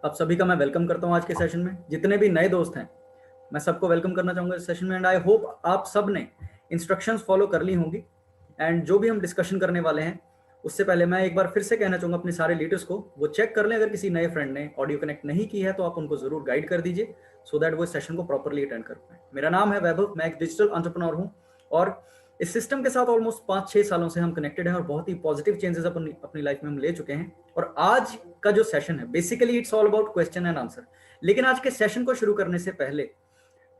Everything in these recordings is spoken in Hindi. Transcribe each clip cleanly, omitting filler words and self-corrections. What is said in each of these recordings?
आप सभी का मैं वेलकम करता हूं आज के सेशन में। जितने भी नए दोस्त हैं मैं सबको वेलकम करना चाहूंगा इस सेशन में। एंड आई होप आप सब ने इंस्ट्रक्शंस फॉलो कर ली होंगी। एंड जो भी हम डिस्कशन करने वाले हैं उससे पहले मैं एक बार फिर से कहना चाहूंगा अपने सारे लीडर्स को वो चेक कर लें। अगर किसी नए फ्रेंड ने ऑडियो कनेक्ट नहीं की है तो आप उनको जरूर गाइड कर दीजिए सो दैट वो इस सेशन को प्रॉपरली अटेंड कर पाए। मेरा नाम है वैभव, मैं एक डिजिटल एंटरप्रेन्योर हूँ और इस सिस्टम के साथ ऑलमोस्ट 5-6 सालों से हम कनेक्टेड हैं और बहुत ही पॉजिटिव चेंजेस अपनी लाइफ में हम ले चुके हैं। और आज का जो सेशन है basically it's all about question and answer. लेकिन आज के सेशन को शुरू करने से पहले,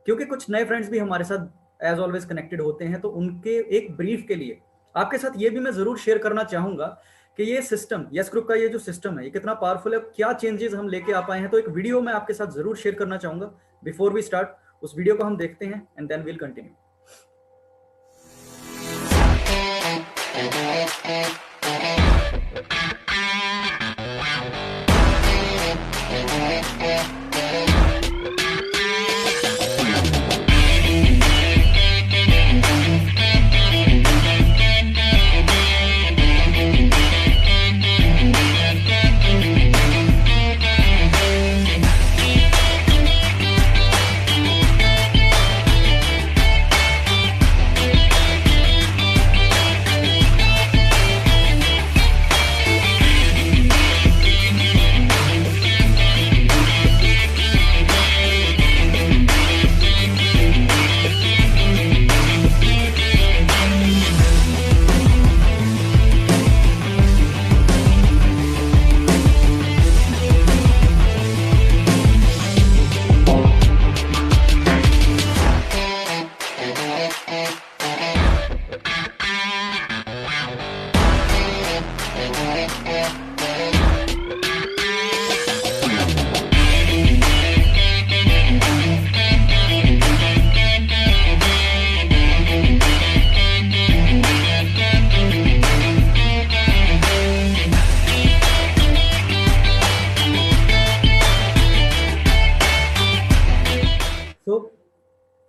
क्योंकि कुछ नए फ्रेंड्स भी हमारे साथ एज ऑलवेज कनेक्टेड होते हैं, तो उनके एक ब्रीफ के लिए आपके साथ ये भी मैं जरूर शेयर करना चाहूंगा कि ये सिस्टम, यस ग्रुप का ये जो सिस्टम है ये कितना पावरफुल है, क्या चेंजेस हम लेके आ पाए हैं। तो एक वीडियो मैं आपके साथ जरूर शेयर करना चाहूंगा बिफोर वी स्टार्ट। उस वीडियो को हम देखते हैं and then will continue.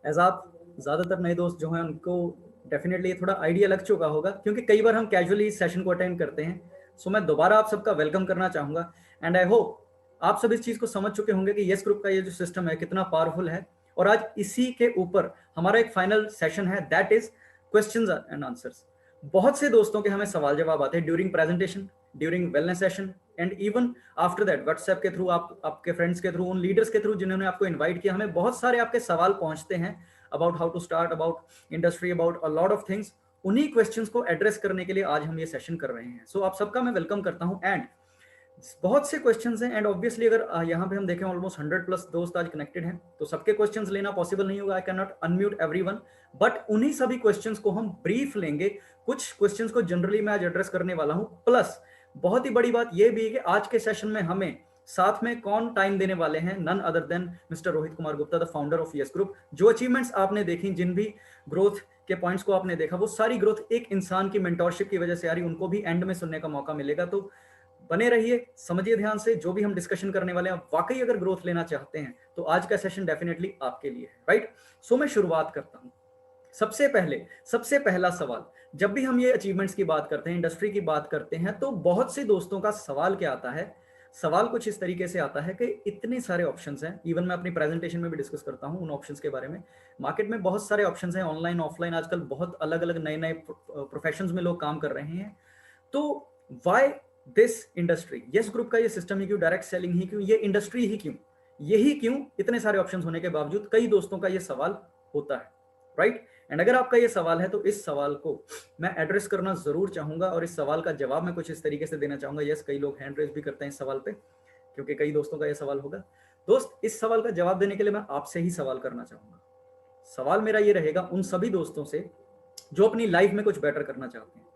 As आप ज़्यादातर नए दोस्त जो हैं उनको डेफिनेटली थोड़ा आइडिया लग चुका होगा, क्योंकि कई बार हम कैजुअली इस सेशन को अटेंड करते हैं। सो मैं दोबारा आप सबका वेलकम करना चाहूँगा एंड आई होप आप सब इस चीज़ को समझ चुके होंगे कि यस ग्रुप का ये जो सिस्टम है कितना पावरफुल है। और आज इसी के ऊपर हमारा एक फाइनल सेशन है, that is questions and answers. बहुत से दोस्तों के हमें सवाल जवाब आते हैं during presentation, during wellness session and even after that WhatsApp के थ्रू, आपके फ्रेंड्स के थ्रू, उन लीडर्स के थ्रू जिन्होंने आपको इन्वाइट किया। हमें बहुत सारे आपके सवाल पहुंचते हैं about how to start, about industry, about a lot of things. उन्हीं क्वेश्चंस को एड्रेस करने के लिए आज हम ये सेशन कर रहे हैं। सो आप सबका मैं वेलकम करता हूं। एंड बहुत से क्वेश्चंस हैं एंड ऑब्वियसली अगर यहाँ पे हम देखें ऑलमोस्ट 100+ दोस्त आज कनेक्टेड हैं, तो सबके क्वेश्चंस लेना पॉसिबल नहीं होगा। I can not unmute everyone, but उन्हीं सभी क्वेश्चंस को हम ब्रीफ लेंगे। कुछ क्वेश्चंस को जनरली मैं आज एड्रेस करने वाला हूं। प्लस बहुत ही बड़ी बात यह भी है कि आज के सेशन में हमें साथ में कौन टाइम देने वाले हैं, none other than mister Rohit Kumar Gupta, the founder of Yes group. जो अचीवमेंट्स आपने देखी, जिन भी ग्रोथ के पॉइंट्स को आपने देखा, वो सारी ग्रोथ एक इंसान की मेंटोरशिप की वजह से आ रही। उनको भी एंड में सुनने का मौका मिलेगा। तो बने रहिए, समझिए ध्यान से जो भी हम डिस्कशन करने वाले हैं। वाकई अगर ग्रोथ लेना चाहते हैं तो आज का सेशन डेफिनेटली आपके लिए है, राइट। सो मैं शुरुआत करता हूं। सबसे पहला सवाल, जब भी हम ये अचीवमेंट्स की बात करते हैं, इंडस्ट्री की बात करते हैं, तो बहुत से दोस्तों का सवाल क्या आता है? सवाल कुछ इस तरीके से आता है कि इतने सारे ऑप्शंस हैं। इवन मैं अपनी प्रेजेंटेशन में भी डिस्कस करता हूं उन ऑप्शंस के बारे में। मार्केट में बहुत सारे ऑप्शंस हैं, ऑनलाइन ऑफलाइन, आजकल बहुत अलग अलग नए नए प्रोफेशंस में लोग काम कर रहे हैं। तो why this industry? Yes group का ये सिस्टम ही क्यों? डायरेक्ट सेलिंग ही क्यों? ये इंडस्ट्री ही क्यों? यही क्यों? इतने सारे ऑप्शंस होने के बावजूद कई दोस्तों का ये सवाल होता है, राइट। एंड अगर आपका ये सवाल है तो इस सवाल को मैं एड्रेस करना जरूर चाहूंगा और इस सवाल का जवाब मैं कुछ इस तरीके से देना चाहूंगा। यस, कई लोग हैंड रेज भी करते हैं इस सवाल पे, क्योंकि कई दोस्तों का ये सवाल होगा। दोस्त, इस सवाल का जवाब देने के लिए मैं आपसे ही सवाल करना चाहूंगा। सवाल मेरा ये रहेगा उन सभी दोस्तों से जो अपनी लाइफ में कुछ बेटर करना चाहते हैं।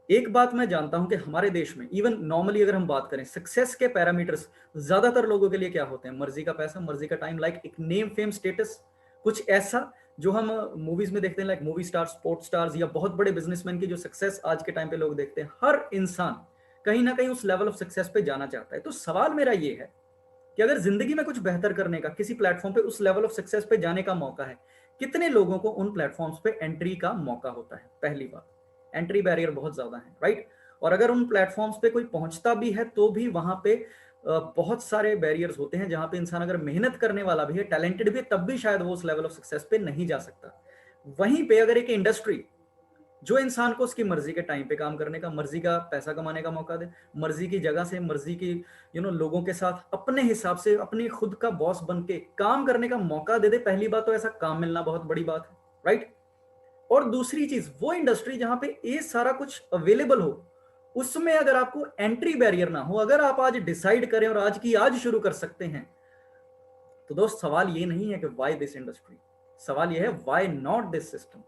एक बात मैं जानता हूं कि हमारे देश में इवन नॉर्मली अगर हम बात करें, सक्सेस के पैरामीटर्स ज्यादातर लोगों के लिए क्या होते हैं? मर्जी का पैसा, मर्जी का टाइम, लाइक एक नेम, फेम, स्टेटस, कुछ ऐसा जो हम मूवीज में देखते हैं, like movie stars, sports stars या बहुत बड़े बिजनेसमैन की जो सक्सेस आज के टाइम पे लोग देखते हैं। हर इंसान कहीं ना कहीं उस लेवल ऑफ सक्सेस पे जाना चाहता है। तो सवाल मेरा ये है कि अगर जिंदगी में कुछ बेहतर करने का, किसी प्लेटफॉर्म पे उस लेवल ऑफ सक्सेस पे जाने का मौका है, कितने लोगों को उन प्लेटफॉर्म्स पे एंट्री का मौका होता है? पहली बात, एंट्री बैरियर बहुत ज्यादा है, राइट। और अगर उन प्लेटफॉर्म्स पे कोई पहुंचता भी है तो भी वहां पे बहुत सारे बैरियर्स होते हैं जहां पे इंसान अगर मेहनत करने वाला भी है, टैलेंटेड भी है, तब भी शायद वो उस लेवल ऑफ सक्सेस पे नहीं जा सकता। वहीं पे अगर एक इंडस्ट्री जो इंसान को उसकी मर्जी के टाइम पे काम करने का, मर्जी का पैसा कमाने का मौका दे, मर्जी की जगह से, मर्जी की लोगों के साथ अपने हिसाब से अपने खुद का बॉस बन के काम करने का मौका दे दे, पहली बात तो ऐसा काम मिलना बहुत बड़ी बात है, राइट। और दूसरी चीज, वो इंडस्ट्री जहां पे ये सारा कुछ अवेलेबल हो, उसमें अगर आपको एंट्री बैरियर ना हो, अगर आप आज डिसाइड करें और आज की आज शुरू कर सकते हैं, तो दोस्त सवाल ये नहीं है कि वाई दिस इंडस्ट्री, सवाल ये है वाई नॉट दिस सिस्टम।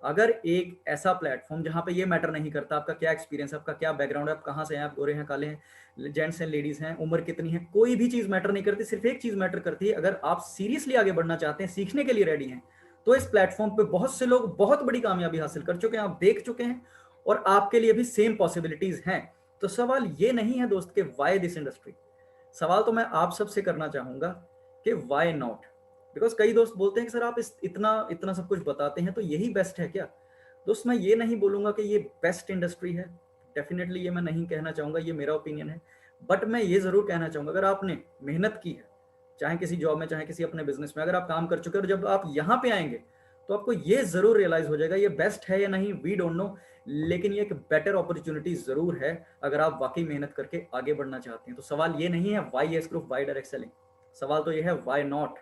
अगर एक ऐसा प्लेटफॉर्म जहां पे ये मैटर नहीं करता आपका क्या एक्सपीरियंस है, आपका क्या बैकग्राउंड है, आप कहां से हैं, आप गोरे हैं, काले हैं, जेंट्स हैं, लेडीज हैं, उम्र कितनी है, कोई भी चीज मैटर नहीं करती, सिर्फ एक चीज मैटर करती है, अगर आप सीरियसली आगे बढ़ना चाहते हैं, सीखने के लिए रेडी हैं, तो इस प्लेटफॉर्म पे बहुत से लोग बहुत बड़ी कामयाबी हासिल कर चुके हैं, आप देख चुके हैं, और आपके लिए भी सेम पॉसिबिलिटीज हैं। तो सवाल ये नहीं है दोस्त कि वाई दिस इंडस्ट्री, सवाल तो मैं आप सबसे करना चाहूंगा कि वाई नॉट। बिकॉज कई दोस्त बोलते हैं कि सर आप इतना इतना सब कुछ बताते हैं तो यही बेस्ट है क्या। दोस्त मैं ये नहीं बोलूंगा कि ये बेस्ट इंडस्ट्री है, डेफिनेटली ये मैं नहीं कहना चाहूंगा, ये मेरा ओपिनियन है। बट मैं ये जरूर कहना चाहूंगा, अगर आपने मेहनत की है, चाहे किसी जॉब में, चाहे किसी अपने बिजनेस में, अगर आप काम कर चुके हैं और जब आप यहाँ पे आएंगे तो आपको ये जरूर रियलाइज हो जाएगा, ये बेस्ट है या नहीं वी डोंट नो, लेकिन ये एक बेटर अपॉर्चुनिटी जरूर है अगर आप वाकई मेहनत करके आगे बढ़ना चाहते हैं। तो सवाल ये नहीं है why Yes group, why direct selling, सवाल तो ये है वाई नॉट।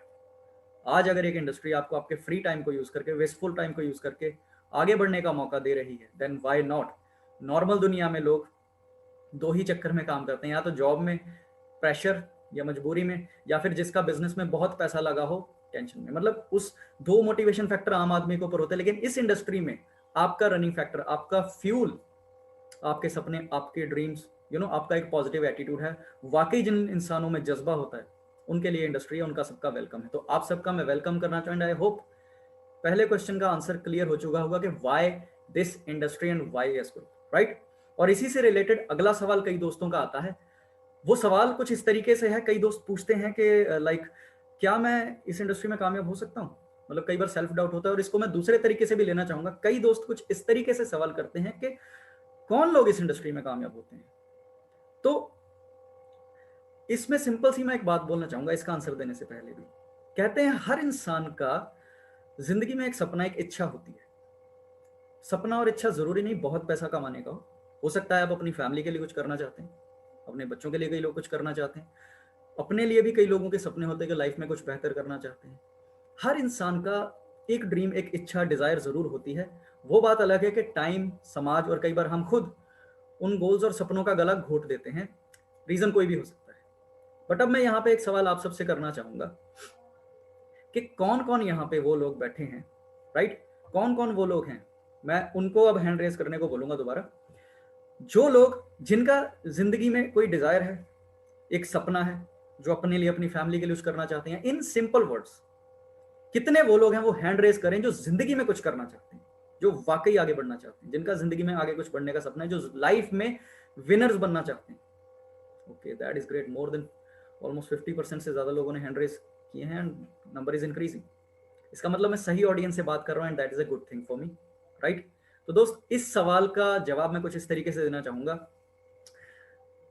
आज अगर एक इंडस्ट्री आपको आपके फ्री टाइम को यूज करके, वेस्टफुल टाइम को यूज करके आगे बढ़ने का मौका दे रही है, देन वाई नॉट। नॉर्मल दुनिया में लोग दो ही चक्कर में काम करते हैं, या तो जॉब में प्रेशर या मजबूरी में, या फिर जिसका बिजनेस में बहुत पैसा लगा हो टेंशन में। मतलब उस दो मोटिवेशन फैक्टर आम आदमी के ऊपर होते हैं, लेकिन इस इंडस्ट्री में आपका रनिंग फैक्टर, आपका फ्यूल, आपके सपने, आपके ड्रीम्स, आपका एक पॉजिटिव एटीट्यूड है। वाकई जिन इंसानों में जज्बा होता है उनके लिए इंडस्ट्री है, उनका सबका वेलकम है। तो आप सबका मैं वेलकम करना चाहूँगा। आई होप पहले क्वेश्चन का आंसर क्लियर हो चुका होगा कि why this industry and why Yes group, right. और इसी से रिलेटेड अगला सवाल कई दोस्तों का आता है। वो सवाल कुछ इस तरीके से है, कई दोस्त पूछते हैं कि लाइक क्या मैं इस इंडस्ट्री में कामयाब हो सकता हूँ। मतलब कई बार सेल्फ डाउट होता है, और इसको मैं दूसरे तरीके से भी लेना चाहूंगा। कई दोस्त कुछ इस तरीके से सवाल करते हैं कि कौन लोग इस इंडस्ट्री में कामयाब होते हैं। तो इसमें सिंपल सी मैं एक बात बोलना चाहूंगा इसका आंसर देने से पहले भी। कहते हैं हर इंसान का जिंदगी में एक सपना, एक इच्छा होती है। सपना और इच्छा जरूरी नहीं बहुत पैसा कमाने का हो सकता है आप अपनी फैमिली के लिए कुछ करना चाहते हैं, अपने बच्चों के लिए कई लोग कुछ करना चाहते हैं, अपने लिए भी कई लोगों के सपने होते हैं कि लाइफ में कुछ बेहतर करना चाहते हैं। हर इंसान का एक ड्रीम, एक इच्छा, डिजायर जरूर होती है। वो बात अलग है कि टाइम, समाज और कई बार हम खुद उन गोल्स और सपनों का गला घोट देते हैं। रीजन कोई भी हो सकता है। बट अब मैं यहाँ पे एक सवाल आप सबसे करना चाहूंगा कि कौन कौन यहाँ पे वो लोग बैठे हैं, राइट, कौन कौन वो लोग हैं। मैं उनको अब हैंड रेज करने को बोलूंगा दोबारा। जो लोग जिनका जिंदगी में कोई डिजायर है, एक सपना है, जो अपने लिए, अपनी फैमिली के लिए कुछ करना चाहते हैं। इन सिंपल वर्ड्स कितने वो लोग हैं, वो हैंड रेज करें जो जिंदगी में कुछ करना चाहते हैं, जो वाकई आगे बढ़ना चाहते हैं, जिनका जिंदगी में आगे कुछ बढ़ने का सपना है, जो लाइफ में विनर्स बनना चाहते हैं। Okay, that is great. More than almost 50% से ज्यादा लोगों ने हैंड रेज किए हैं एंड नंबर इज इंक्रीजिंग। इसका मतलब मैं सही ऑडियंस से बात कर रहा हूँ and that is a good thing for me, right. तो दोस्त इस सवाल का जवाब मैं कुछ इस तरीके से देना चाहूंगा।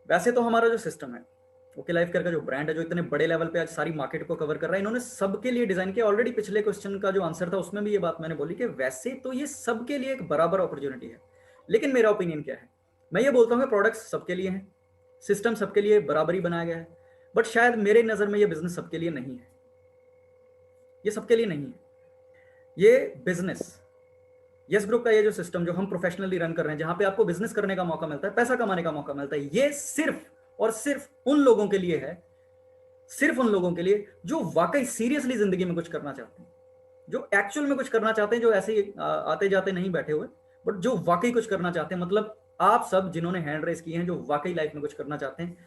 वैसे तो हमारा जो सिस्टम है, ओके लाइफ केयर का जो ब्रांड है, जो इतने बड़े लेवल पे आज सारी मार्केट को कवर कर रहा है, इन्होंने सबके लिए डिजाइन किया। ऑलरेडी पिछले क्वेश्चन का जो आंसर था उसमें भी ये बात मैंने बोली कि वैसे तो ये सबके लिए एक बराबर अपॉर्चुनिटी है। लेकिन मेरा ओपिनियन क्या है, मैं ये बोलता हूँ कि प्रोडक्ट्स सबके लिए हैं, सिस्टम सबके लिए बराबरी बनाया गया है, बट शायद मेरे नजर में ये बिजनेस सबके लिए नहीं है। ये सबके लिए नहीं है। ये बिजनेस, यस ग्रुप का ये जो सिस्टम जो हम प्रोफेशनली रन कर रहे हैं, जहां पे आपको बिजनेस करने का मौका मिलता है, पैसा कमाने का मौका मिलता है, ये सिर्फ और सिर्फ उन लोगों के लिए है, सिर्फ उन लोगों के लिए जो वाकई सीरियसली जिंदगी में कुछ करना चाहते हैं, जो एक्चुअल में कुछ करना चाहते हैं, जो ऐसे आते जाते नहीं बैठे हुए, बट जो वाकई कुछ करना चाहते हैं। मतलब आप सब जिन्होंने हैंड रेस किए हैं, जो वाकई लाइफ में कुछ करना चाहते हैं,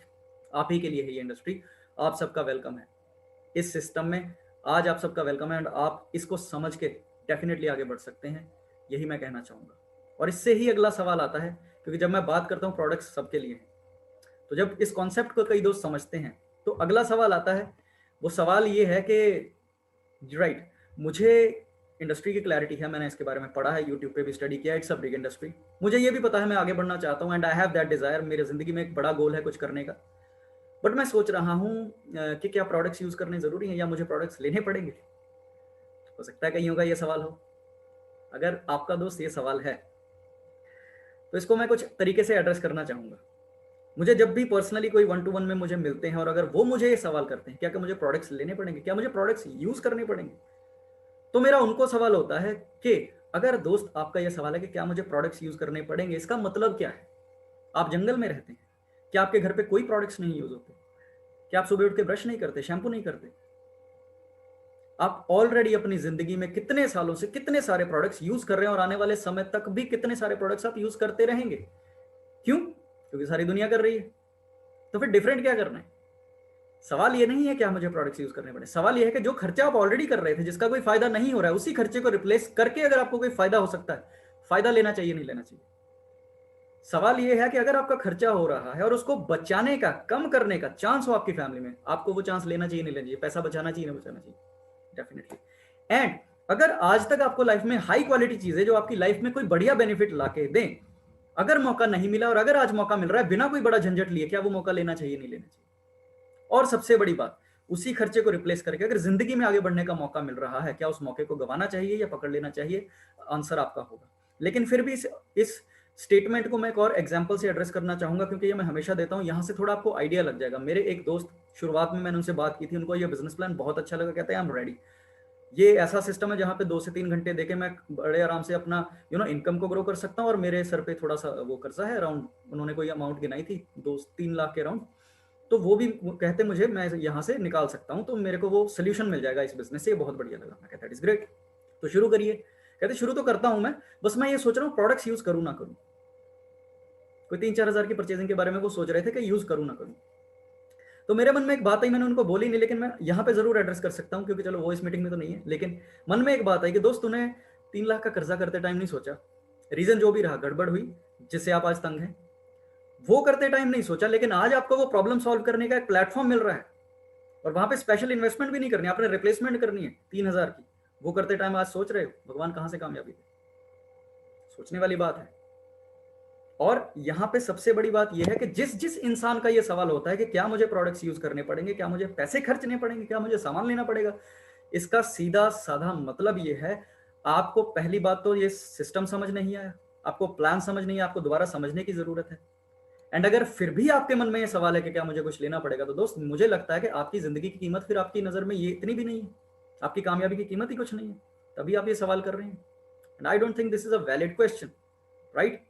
आप ही के लिए है ये इंडस्ट्री। आप सबका वेलकम है इस सिस्टम में। आज आप सबका वेलकम है एंड आप इसको समझ के डेफिनेटली आगे बढ़ सकते हैं, यही मैं कहना चाहूंगा। और इससे ही अगला सवाल आता है, क्योंकि जब मैं बात करता हूँ प्रोडक्ट्स सबके लिए हैं, तो जब इस कॉन्सेप्ट को कई दोस्त समझते हैं तो अगला सवाल आता है। वो सवाल ये है कि राइट, मुझे इंडस्ट्री की क्लैरिटी है, मैंने इसके बारे में पढ़ा है, यूट्यूब पे भी स्टडी किया, इट्स अ बिग इंडस्ट्री। मुझे ये भी पता है मैं आगे बढ़ना चाहता हूँ and I have that desire, मेरी जिंदगी में एक बड़ा गोल है कुछ करने का। बट मैं सोच रहा हूँ कि क्या प्रोडक्ट्स यूज करने जरूरी हैं या मुझे प्रोडक्ट्स लेने पड़ेंगे। हो सकता है कईयों का ये सवाल हो। अगर आपका दोस्त ये सवाल है तो इसको मैं कुछ तरीके से एड्रेस करना चाहूंगा। मुझे जब भी पर्सनली कोई 1-to-1 में मुझे मिलते हैं और अगर वो मुझे ये सवाल करते हैं क्या मुझे प्रोडक्ट्स लेने पड़ेंगे, क्या मुझे प्रोडक्ट्स यूज करने पड़ेंगे, तो मेरा उनको सवाल होता है कि अगर दोस्त आपका यह सवाल है कि क्या मुझे प्रोडक्ट्स यूज करने पड़ेंगे, इसका मतलब क्या है? आप जंगल में रहते हैं, क्या आपके घर पे कोई प्रोडक्ट्स नहीं यूज होते? क्या आप सुबह उठ के ब्रश नहीं करते, शैम्पू नहीं करते? आप ऑलरेडी अपनी जिंदगी में कितने सालों से कितने सारे प्रोडक्ट्स यूज कर रहे हैं और आने वाले समय तक भी कितने सारे प्रोडक्ट्स आप यूज करते रहेंगे। क्यों? क्योंकि सारी दुनिया कर रही है। तो फिर डिफरेंट क्या करना है? सवाल ये नहीं है कि मुझे प्रोडक्ट्स यूज करने पड़े, सवाल ये है कि जो खर्चा आप ऑलरेडी कर रहे थे, जिसका कोई फायदा नहीं हो रहा है, उसी खर्चे को रिप्लेस करके अगर आपको कोई फायदा हो सकता है, फायदा लेना चाहिए नहीं लेना चाहिए। सवाल ये है कि अगर आपका खर्चा हो रहा है और उसको बचाने का, कम करने का चांस हो आपकी फैमिली में, आपको वो चांस लेना चाहिए नहीं लेना चाहिए? पैसा बचाना चाहिए नहीं बचाना चाहिए? डेफिनेटली। एंड अगर आज तक आपको लाइफ में हाई क्वालिटी चीजें जो आपकी लाइफ में कोई बढ़िया बेनिफिट लाके दें, अगर मौका नहीं मिला और अगर आज मौका मिल रहा है बिना कोई बड़ा झंझट लिए, क्या वो मौका लेना चाहिए नहीं लेना चाहिए? और सबसे बड़ी बात, उसी खर्चे को रिप्लेस करके अगर जिंदगी में आगे बढ़ने का मौका मिल रहा है, क्या उस मौके को गंवाना चाहिए या पकड़ लेना चाहिए? आंसर आपका होगा। लेकिन फिर भी इस स्टेटमेंट को मैं एक और एग्जांपल से एड्रेस करना चाहूंगा, क्योंकि ये मैं हमेशा देता हूं, यहां से थोड़ा आपको आइडिया लग जाएगा। मेरे एक दोस्त, शुरुआत में मैंने उनसे बात की थी, उनको ये बिजनेस प्लान बहुत अच्छा लगा, कहते हैं आई एम रेडी। ये ऐसा सिस्टम है जहां पे 2 से 3 घंटे देके मैं बड़े आराम से अपना इनकम को ग्रो कर सकता हूं, और मेरे सर पे थोड़ा सा वो कर्जा है अराउंड, उन्होंने कोई अमाउंट गिनाई थी 2-3 लाख के अराउंड, तो वो भी कहते मुझे मैं यहाँ से निकाल सकता हूँ, तो मेरे को वो सोल्यूशन मिल जाएगा इस बिजनेस से, ये बहुत बढ़िया लगा। मैं कहता इज ग्रेट, तो शुरू करिए। कहते शुरू तो करता हूँ मैं, बस मैं ये सोच रहा हूँ प्रोडक्ट्स यूज करूँ ना करूँ। कोई 3-4 हज़ार की परचेजिंग के बारे में वो सोच रहे थे कि यूज करूँ ना करूँ। तो मेरे मन में एक बात आई, मैंने उनको बोली नहीं, लेकिन मैं यहाँ पे जरूर एड्रेस कर सकता हूँ, क्योंकि चलो वो इस मीटिंग में तो नहीं है, लेकिन मन में एक बात आई कि दोस्त तूने 3 लाख का कर्जा करते टाइम नहीं सोचा, रीजन जो भी रहा, गड़बड़ हुई जिससे आप आज तंग हैं, वो करते टाइम नहीं सोचा, लेकिन आज आपको वो प्रॉब्लम सॉल्व करने का एक प्लेटफॉर्म मिल रहा है और वहां पे स्पेशल इन्वेस्टमेंट भी नहीं करनी, आपने रिप्लेसमेंट करनी है 3,000 की, वो करते टाइम आज सोच रहे हो, भगवान कहां से कामयाबी दे। सोचने वाली बात है। और यहाँ पे सबसे बड़ी बात यह है कि जिस जिस इंसान का ये सवाल होता है कि क्या मुझे प्रोडक्ट्स यूज करने पड़ेंगे, क्या मुझे पैसे खर्चने पड़ेंगे, क्या मुझे सामान लेना पड़ेगा, इसका सीधा साधा मतलब ये है, आपको पहली बात तो ये सिस्टम समझ नहीं आया, आपको प्लान समझ नहीं आया, आपको दोबारा समझने की जरूरत है। एंड अगर फिर भी आपके मन में ये सवाल है कि क्या मुझे कुछ लेना पड़ेगा, तो दोस्त मुझे लगता है कि आपकी जिंदगी की कीमत फिर आपकी नजर में ये इतनी भी नहीं है, आपकी कामयाबी की कीमत ही कुछ नहीं है, तभी आप ये सवाल कर रहे हैं। And I don't think this is a valid question, right?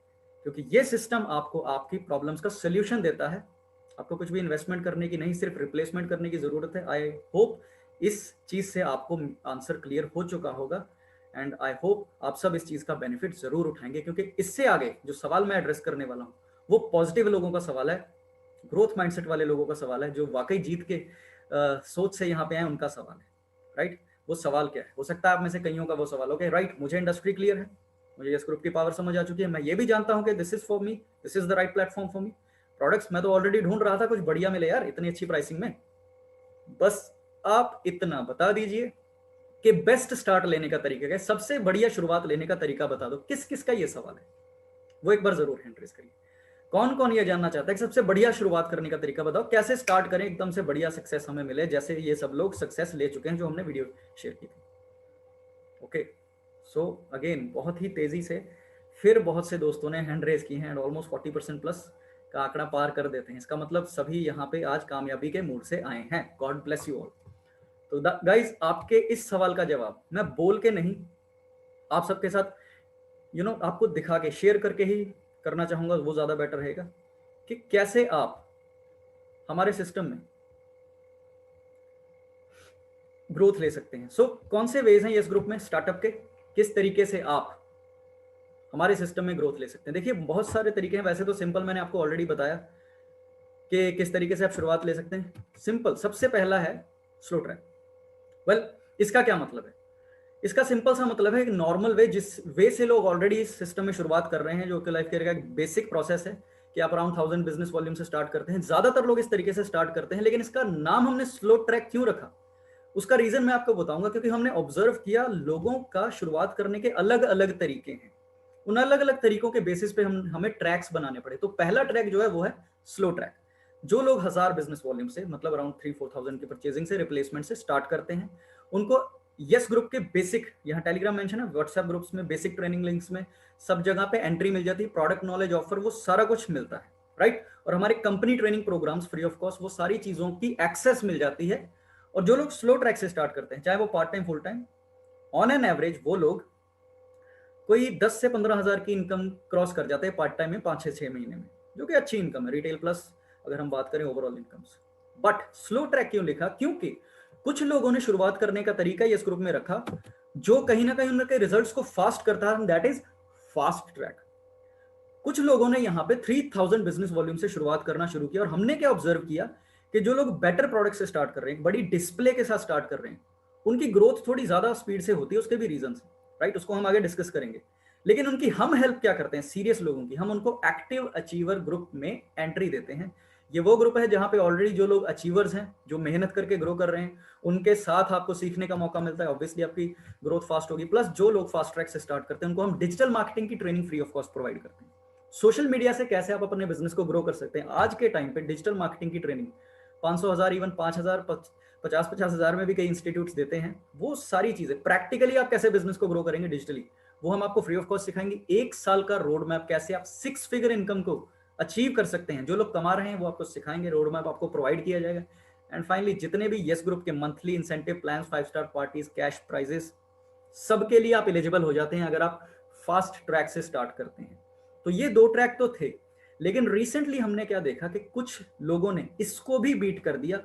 क्योंकि ये सिस्टम आपको आपकी प्रॉब्लम्स का सोल्यूशन देता है, आपको कुछ भी इन्वेस्टमेंट करने की नहीं, सिर्फ रिप्लेसमेंट करने की जरूरत है। आई होप इस चीज से आपको आंसर क्लियर हो चुका होगा, एंड आई होप आप सब इस चीज का बेनिफिट जरूर उठाएंगे, क्योंकि इससे आगे जो सवाल मैं एड्रेस करने वाला हूँ वो पॉजिटिव लोगों का सवाल है, ग्रोथ माइंडसेट वाले लोगों का सवाल है, जो वाकई जीत के सोच से यहाँ पे आए उनका सवाल है, राइट? वो सवाल क्या है? हो सकता है आप में से कईयों का वो सवाल हो कि राइट, मुझे इंडस्ट्री क्लियर है, मुझे इस ग्रुप की पावर समझ आ चुकी है, मैं ये भी जानता हूँ कि this is for me, this is the right platform for me. Products मैं तो ऑलरेडी ढूंढ रहा था, कुछ बढ़िया मिले यार इतनी अच्छी प्राइसिंग में, बस आप इतना बता दीजिए कि बेस्ट स्टार्ट लेने का तरीका क्या है, सबसे बढ़िया शुरुआत लेने का तरीका बता दो। किस किस का ये सवाल है वो एक बार जरूर हैंड रेज करिए। कौन कौन ये जानना चाहता है कि सबसे बढ़िया शुरुआत करने का तरीका बताओ, कैसे स्टार्ट करें एकदम से बढ़िया सक्सेस हमें मिले, जैसे ये सब लोग सक्सेस ले चुके हैं जो हमने वीडियो शेयर की थी। ओके, सो अगेन बहुत ही तेजी से फिर बहुत से दोस्तों ने हैंड रेज की हैं एंड ऑलमोस्ट 40% प्लस का आंकड़ा पार कर देते हैं, इसका मतलब सभी यहाँ पे आज कामयाबी के मूड से आए हैं। God bless you all. तो गाइज, आपके इस सवाल का जवाब मैं बोल के नहीं, आप सबके साथ आपको दिखा के शेयर करके ही करना चाहूंगा, वो ज्यादा बेटर रहेगा कि कैसे आप हमारे सिस्टम में ग्रोथ ले सकते हैं। सो कौन से वेज हैं इस ग्रुप में स्टार्टअप के, किस तरीके से आप हमारे सिस्टम में ग्रोथ ले सकते हैं। देखिए बहुत सारे तरीके हैं, वैसे तो सिंपल मैंने आपको ऑलरेडी बताया कि किस तरीके से आप शुरुआत ले सकते हैं। सिंपल सबसे पहला है स्लो ट्रैक। वेल इसका क्या मतलब है? इसका सिंपल सा मतलब है एक नॉर्मल वे, जिस वे से लोग ऑलरेडी इस सिस्टम में शुरुआत कर रहे हैं, जो कि लाइफ केयर का एक बेसिक प्रोसेस है कि आप अराउंड 1000 बिजनेस वॉल्यूम से स्टार्ट करते हैं। ज्यादातर लोग इस तरीके से स्टार्ट करते हैं, लेकिन इसका नाम हमने स्लो ट्रैक क्यों रखा, उसका रीजन मैं आपको बताऊंगा। क्योंकि हमने ऑब्जर्व किया लोगों का शुरुआत करने के अलग अलग तरीके हैं, उन अलग अलग तरीकों के बेसिस पे हमें ट्रैक्स बनाने पड़े। तो पहला ट्रैक जो है वो है स्लो ट्रैक। जो लोग 1000 बिजनेस वॉल्यूम से, मतलब अराउंड 3-4,000 की परचेजिंग से, रिप्लेसमेंट से स्टार्ट करते हैं, उनको यस ग्रुप के बेसिक, यहाँ टेलीग्राम मेंशन है, व्हाट्सएप ग्रुप्स में बेसिक ट्रेनिंग लिंक्स में सब जगह पे एंट्री मिल जाती है, प्रोडक्ट नॉलेज ऑफर, वो सारा कुछ मिलता है, राइट। और हमारे company training programs free of cost, वो सारी चीजों की एक्सेस मिल जाती है। और जो लोग स्लो ट्रैक से स्टार्ट करते हैं, चाहे वो part time full time, on an average वो लोग कोई 10 से 15,000 की इनकम क्रॉस कर जाते हैं पार्ट टाइम में 5-6 महीने में, जो कि अच्छी इनकम है, रिटेल प्लस अगर हम बात करें ओवरऑल इनकम से। बट स्लो ट्रैक क्यों लिखा? क्योंकि कुछ लोगों ने शुरुआत करने का तरीका इस ग्रुप में रखा जो कहीं ना कहीं उनके रिजल्ट्स को फास्ट करता है, दैट इज फास्ट ट्रैक। कुछ लोगों ने यहाँ पे 3000 बिजनेस वॉल्यूम से शुरुआत करना शुरू किया, और हमने क्या ऑब्जर्व किया कि जो लोग बेटर प्रोडक्ट से स्टार्ट कर रहे हैं, बड़ी डिस्प्ले के साथ स्टार्ट कर रहे हैं, उनकी ग्रोथ थोड़ी ज्यादा स्पीड से होती है, उसके भी रीजन है, राइट, उसको हम आगे डिस्कस करेंगे। लेकिन उनकी हम हेल्प क्या करते हैं, सीरियस लोगों की, हम उनको एक्टिव अचीवर ग्रुप में एंट्री देते हैं। ये वो ग्रुप है जहां पे ऑलरेडी जो लोग अचीवर्स हैं, जो मेहनत करके ग्रो कर रहे हैं, उनके साथ आपको सीखने का मौका मिलता है, ऑब्वियसली आपकी ग्रोथ फास्ट होगी। प्लस जो लोग फास्ट ट्रैक से स्टार्ट करते हैं, उनको हम डिजिटल मार्केटिंग की training free of cost provide करते हैं। सोशल मीडिया से कैसे आप अपने बिजनेस को ग्रो कर सकते हैं, आज के टाइम पे डिजिटल मार्केटिंग की ट्रेनिंग 500,000, इवन 5,000, 50-50,000 में भी कई इंस्टीट्यूट्स देते हैं। वो सारी चीजें प्रैक्टिकली आप कैसे बिजनेस को ग्रो करेंगे डिजिटली, वो हम आपको फ्री ऑफ कॉस्ट सिखाएंगे। 1 साल का रोड मैप, कैसे आप 6 फिगर इनकम को अचीव कर सकते हैं, जो लोग कमा रहे हैं वो आपको सिखाएंगे, रोड मैप आपको प्रोवाइड किया जाएगा। एंड फाइनली जितने भी यस ग्रुप के monthly incentive plan, 5 star parties, cash prices, सबके लिए आप एलिजिबल हो जाते हैं अगर आप फास्ट ट्रैक से स्टार्ट करते हैं। तो ये 2 ट्रैक तो थे, लेकिन रिसेंटली हमने क्या देखा कि कुछ लोगों ने इसको भी बीट कर दिया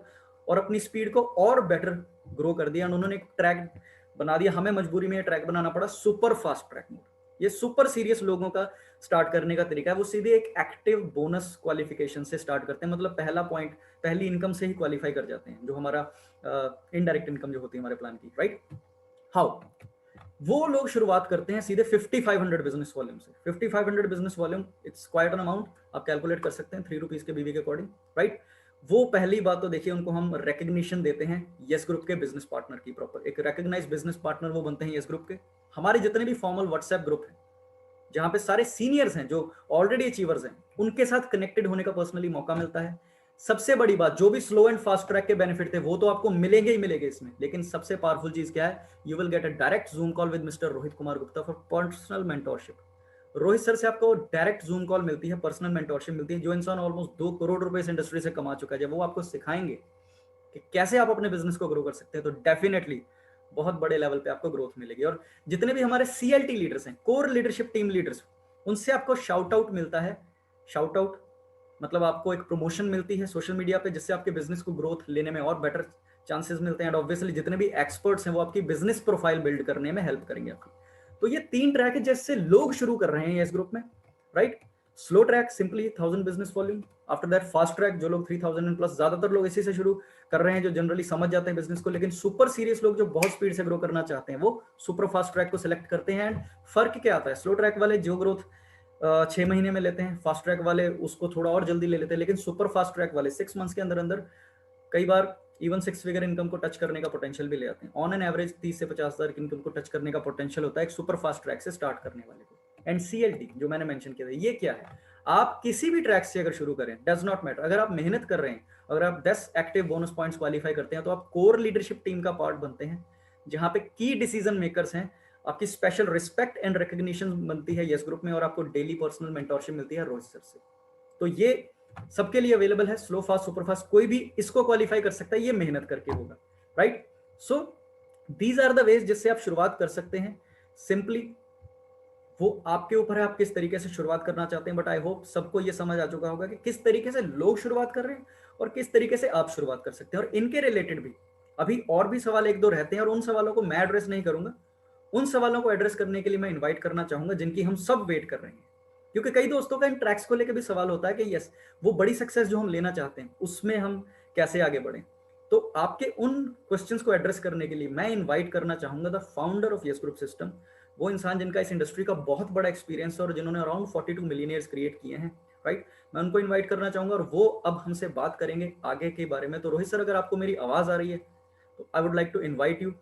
और अपनी स्पीड को और बेटर ग्रो कर दिया। उन्होंने एक ट्रैक बना दिया, हमें मजबूरी में ट्रैक बनाना पड़ा, सुपर फास्ट ट्रैक मोड। ये सुपर सीरियस लोगों का स्टार्ट करने का तरीका है, वो सीधे एक एक्टिव बोनस क्वालिफिकेशन से स्टार्ट करते हैं, मतलब पहला पॉइंट, पहली इनकम से ही क्वालिफाई कर जाते हैं, जो हमारा इनडायरेक्ट इनकम जो होती है हमारे प्लान की, राइट। हाउ? वो लोग शुरुआत करते हैं सीधे 5500 बिजनेस वॉल्यूम से। 5500 business volume, it's quite an amount, आप कैलकुलेट कर सकते हैं 3 रुपीज के बीवी के अकॉर्डिंग, राइट। वो पहली बात तो देखिए, उनको हम रिकग्निशन देते हैं यस ग्रुप के बिजनेस पार्टनर की, प्रॉपर एक रिकग्नाइज बिजनेस पार्टनर वो बनते हैं यस ग्रुप के। हमारे जितने भी फॉर्मल व्हाट्सएप ग्रुप हैं, जहां पे सारे सीनियर्स हैं जो ऑलरेडी अचीवर्स हैं, उनके साथ कनेक्टेड होने का पर्सनली मौका मिलता है। सबसे बड़ी बात, जो भी स्लो एंड फास्ट ट्रैक के बेनिफिट थे वो तो आपको मिलेंगे ही मिलेंगे इसमें, लेकिन सबसे पावरफुल चीज क्या है, you will get a direct zoom call with mister Rohit Kumar Gupta for personal mentorship. Rohit sir से आपको डायरेक्ट जूम कॉल मिलती है, पर्सनल मेंटोरशिप मिलती है। जो इंसान ऑलमोस्ट 2 करोड़ रुपए इस इंडस्ट्री से कमा चुका है, जब वो आपको सिखाएंगे कि कैसे आप अपने बिजनेस को ग्रो कर सकते हैं, तो डेफिनेटली बहुत बड़े लेवल पे आपको ग्रोथ मिलेगी। और जितने भी हमारे CLT लीडर्स हैं, कोर लीडरशिप टीम लीडर्स, उनसे आपको शाउट आउट मिलता है। शाउट आउट मतलब आपको एक प्रमोशन मिलती है सोशल मीडिया पे, जिससे आपके बिजनेस को ग्रोथ लेने में और बेटर चांसेस मिलते हैं। एंड ऑब्वियसली जितने भी एक्सपर्ट्स हैं वो आपकी बिजनेस प्रोफाइल बिल्ड करने में हेल्प करेंगे आपकी। तो ये 3 ट्रैक है जिससे लोग शुरू कर रहे हैं इस ग्रुप में, right. Slow track simply 1000 business volume, after that fast track जो लोग 3000 एंड प्लस, ज्यादातर लोग इसी से शुरू कर रहे हैं जो जनरली समझ जाते हैं बिजनेस को। लेकिन सुपर सीरियस लोग जो बहुत स्पीड से ग्रो करना चाहते हैं, वो सुपर फास्ट ट्रैक को सिलेक्ट करते हैं। एंड फर्क क्या आता है, स्लो ट्रैक वाले जो ग्रोथ 6 महीने में लेते हैं, फास्ट ट्रैक वाले उसको थोड़ा और जल्दी ले लेते हैं, लेकिन सुपर फास्ट ट्रैक वाले 6 मंथ्स के अंदर अंदर कई बार इवन 6 फिगर इनकम को टच करने का पोटेंशियल भी ले आते हैं। ऑन एन एवरेज 30 से 50,000 की इनकम को टच करने का पोटेंशियल होता है एक सुपर फास्ट ट्रैक से स्टार्ट करने वाले को। एंड CLT जो मैंने मेंशन किया था, ये क्या है, आप किसी भी ट्रैक से अगर शुरू करें, डज नॉट मैटर, अगर आप मेहनत कर रहे हैं, अगर आप 10 एक्टिव बोनस पॉइंट्स क्वालिफाई करते हैं, तो आप कोर लीडरशिप टीम का पार्ट बनते हैं, जहां पे की डिसीजन मेकर्स हैं, आपकी स्पेशल रिस्पेक्ट एंड रिकग्निशन बनती है यस ग्रुप में, और आपको डेली पर्सनल मेंटोरशिप मिलती है रोहित सर से। तो ये सबके लिए अवेलेबल है, स्लो फास्ट सुपर फास्ट, कोई भी इसको क्वालिफाई कर सकता है, ये मेहनत करके होगा, right. So these are the ways जिससे आप शुरुआत कर सकते हैं। सिंपली वो आपके ऊपर है, आप किस तरीके से शुरुआत करना चाहते हैं, बट आई होप सबको ये समझ आ चुका होगा कि किस तरीके से लोग शुरुआत कर रहे हैं और किस तरीके से आप शुरुआत कर सकते हैं। और इनके रिलेटेड भी अभी और भी सवाल 1-2 रहते हैं, और उन सवालों को मैं एड्रेस नहीं करूंगा, उन सवालों को एड्रेस करने के लिए मैं इन्वाइट करना चाहूंगा जिनकी हम सब वेट कर रहे हैं। क्योंकि कई दोस्तों का इन ट्रैक्स को लेकर भी सवाल होता है कि यस, वो बड़ी सक्सेस जो हम लेना चाहते हैं उसमें हम कैसे आगे बढ़ें। तो आपके उन क्वेश्चंस को एड्रेस करने के लिए मैं इनवाइट करना चाहूंगा the founder of Yes group system, वो इंसान जिनका इस इंडस्ट्री का बहुत बड़ा एक्सपीरियंस है और जिन्होंने अराउंड 42 मिलियनियर्स क्रिएट किए हैं, राइट। मैं उनको इन्वाइट करना चाहूंगा और वो अब हमसे बात करेंगे आगे के बारे में। तो रोहित सर, अगर आपको मेरी आवाज आ रही है तो I would like to invite you,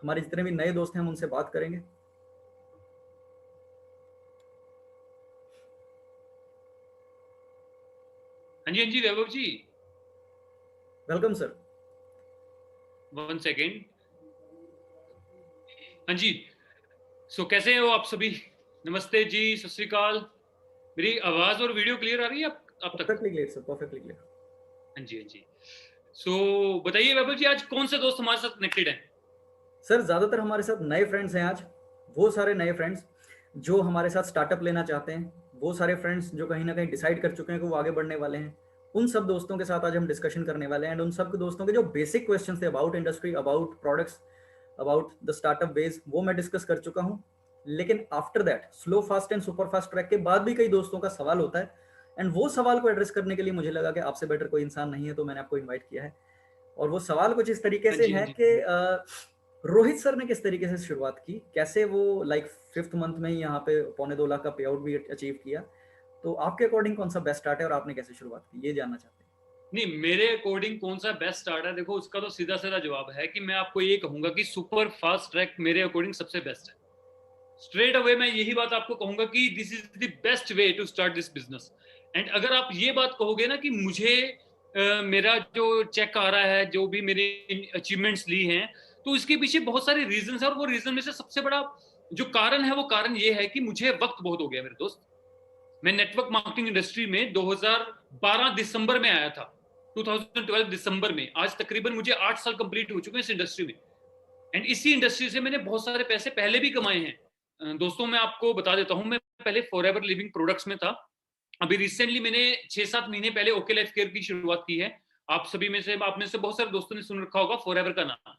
हमारे जितने भी नए दोस्त हैं हम उनसे बात करेंगे। हाँ जी वैभव जी, वेलकम सर। 1 सेकेंड। हाँ जी, सो कैसे हो आप सभी? नमस्ते जी, सत श्री अकाल। मेरी आवाज और वीडियो क्लियर आ रही है आप तक? Perfectly clear sir, perfectly clear. हाँ जी। सो बताइए वैभव जी, आज कौन से दोस्त हमारे साथ कनेक्टेड हैं? सर ज़्यादातर हमारे साथ नए फ्रेंड्स हैं आज, वो सारे नए फ्रेंड्स जो हमारे साथ स्टार्टअप लेना चाहते हैं, वो सारे फ्रेंड्स जो कहीं ना कहीं डिसाइड कर चुके हैं कि वो आगे बढ़ने वाले हैं, उन सब दोस्तों के साथ आज हम डिस्कशन करने वाले हैं। एंड उन सब दोस्तों के जो बेसिक क्वेश्चन थे about industry, about products, about the startup base, वो मैं डिस्कस कर चुका हूँ। लेकिन after that slow fast and super fast track के बाद भी कई दोस्तों का सवाल होता है, एंड वो सवाल को एड्रेस करने के लिए मुझे लगा कि आपसे बेटर कोई इंसान नहीं है, तो मैंने आपको इन्वाइट किया है। और वो सवाल कुछ इस तरीके हाँ से है जी। कि रोहित सर ने किस तरीके से शुरुआत की, कैसे वो लाइक 5th मंथ में ही यहाँ पे 2.25 लाख का पे आउट भी अचीव किया। तो आपके अकॉर्डिंग कौन सा बेस्ट स्टार्ट है और आपने कैसे शुरुआत की, ये जानना चाहते हैं। नहीं, मेरे अकॉर्डिंग कौन सा बेस्ट स्टार्ट है, देखो उसका तो सीधा सीधा जवाब है कि मैं आपको ये कहूंगा कि सुपर फास्ट ट्रैक मेरे अकॉर्डिंग सबसे बेस्ट है। स्ट्रेट अवे मैं यही बात आपको कहूंगा कि this is the best way to start this business. And अगर आप ये बात कहोगे ना कि मुझे मेरा जो चेक आ रहा है, जो भी मेरी अचीवमेंट्स ली हैं, तो इसके पीछे बहुत सारे रीजन है, और वो रीजन में से सबसे बड़ा जो कारण है वो कारण ये है कि मुझे वक्त बहुत हो गया मेरे दोस्त। मैं नेटवर्क मार्केटिंग इंडस्ट्री में 2012 दिसंबर में आया था, 2012 दिसंबर में। आज तकरीबन मुझे 8 साल कंप्लीट हो चुके हैं इस इंडस्ट्री में। एंड इसी इंडस्ट्री से मैंने बहुत सारे पैसे पहले भी कमाए हैं। दोस्तों मैं आपको बता देता हूं, मैं पहले फॉरएवर लिविंग प्रोडक्ट्स में था। अभी रिसेंटली मैंने 6-7 महीने पहले ओके लाइफ केयर की शुरुआत की है। आप सभी में से, आप में से बहुत सारे दोस्तों ने सुन रखा होगा फॉरएवर का नाम।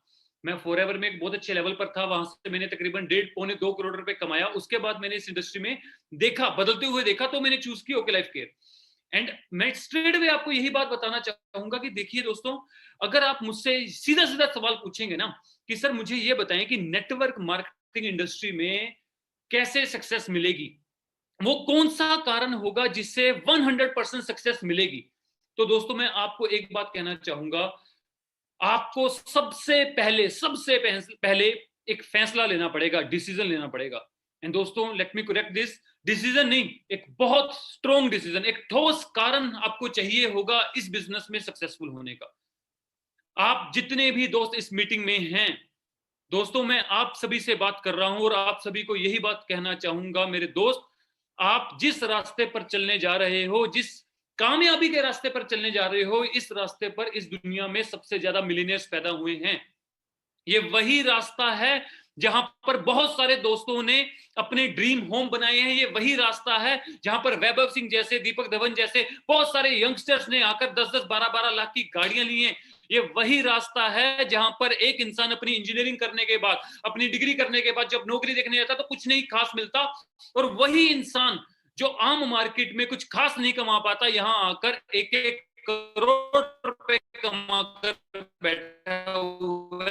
मैं फॉरएवर में एक बहुत अच्छे लेवल पर था, वहां से मैंने तकरीबन 1.5-2 करोड़ रुपए कमाया। उसके बाद मैंने इस इंडस्ट्री में देखा, बदलते हुए देखा, तो मैंने चूज की ओके लाइफ केयर। एंड मैं स्ट्रेट वे आपको यही बात बताना चाहूंगा कि देखिए दोस्तों, अगर आप मुझसे सीधा सीधा सवाल पूछेंगे ना कि सर मुझे ये बताएं कि नेटवर्क मार्केटिंग इंडस्ट्री में कैसे सक्सेस मिलेगी, वो कौन सा कारण होगा जिससे 100% सक्सेस मिलेगी, तो दोस्तों मैं आपको एक बात कहना चाहूंगा। आपको सबसे पहले एक फैसला लेना पड़ेगा, डिसीजन लेना पड़ेगा। एंड दोस्तों let me correct this, decision नहीं, एक बहुत स्ट्रॉन्ग डिसीजन, एक ठोस कारण आपको चाहिए होगा इस बिजनेस में सक्सेसफुल होने का। आप जितने भी दोस्त इस मीटिंग में हैं, दोस्तों मैं आप सभी से बात कर रहा हूं और आप सभी को यही बात कहना चाहूंगा मेरे दोस्त, आप जिस रास्ते पर चलने जा रहे हो, जिस कामयाबी के रास्ते पर चलने जा रहे हो, इस रास्ते पर इस दुनिया में सबसे ज्यादा मिलियनेयर्स पैदा हुए हैं। ये वही रास्ता है जहां पर बहुत सारे दोस्तों ने अपने ड्रीम होम बनाए हैं। ये वही रास्ता है जहां पर वैभव सिंह जैसे, दीपक धवन जैसे बहुत सारे यंगस्टर्स ने आकर 10-10, 12-12 लाख की गाड़ियां ली हैं। ये वही रास्ता है जहां पर एक इंसान अपनी इंजीनियरिंग करने के बाद, अपनी डिग्री करने के बाद जब नौकरी देखने जाता तो कुछ नहीं खास मिलता, और वही इंसान जो आम मार्केट में कुछ खास नहीं कमा पाता, यहां आकर 1-1 करोड़ रुपए कमाकर बैठा हुआ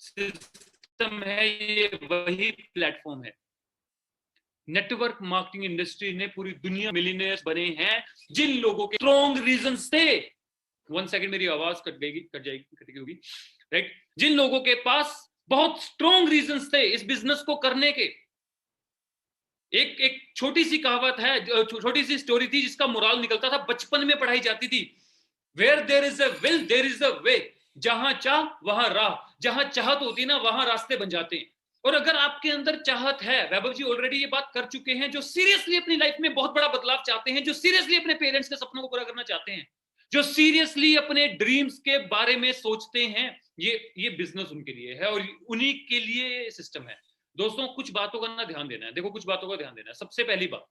सिस्टम है, ये वही प्लेटफॉर्म है। नेटवर्क मार्केटिंग इंडस्ट्री ने पूरी दुनिया मिलियनेयर्स बने हैं जिन लोगों के स्ट्रॉन्ग रीजंस थे। 1 सेकंड, मेरी आवाज कटेगी होगी, राइट। जिन लोगों के पास बहुत स्ट्रॉन्ग रीजंस थे इस बिजनेस को करने के। एक एक छोटी सी कहावत है, छोटी सी स्टोरी थी जिसका मोरल निकलता था, बचपन में पढ़ाई जाती थी, where there is a will there is a way. जहां चाह वहां राह, जहां चाहत होती ना वहां रास्ते बन जाते हैं। और अगर आपके अंदर चाहत है, वैभव जी ऑलरेडी ये बात कर चुके हैं, जो सीरियसली अपनी लाइफ में बहुत बड़ा बदलाव चाहते हैं, जो सीरियसली अपने पेरेंट्स के सपनों को पूरा करना चाहते हैं, जो सीरियसली अपने ड्रीम्स के बारे में सोचते हैं, ये बिजनेस उनके लिए है और उन्हीं के लिए सिस्टम है। दोस्तों कुछ बातों का ना ध्यान देना है, देखो कुछ बातों का ध्यान देना है। सबसे पहली बात,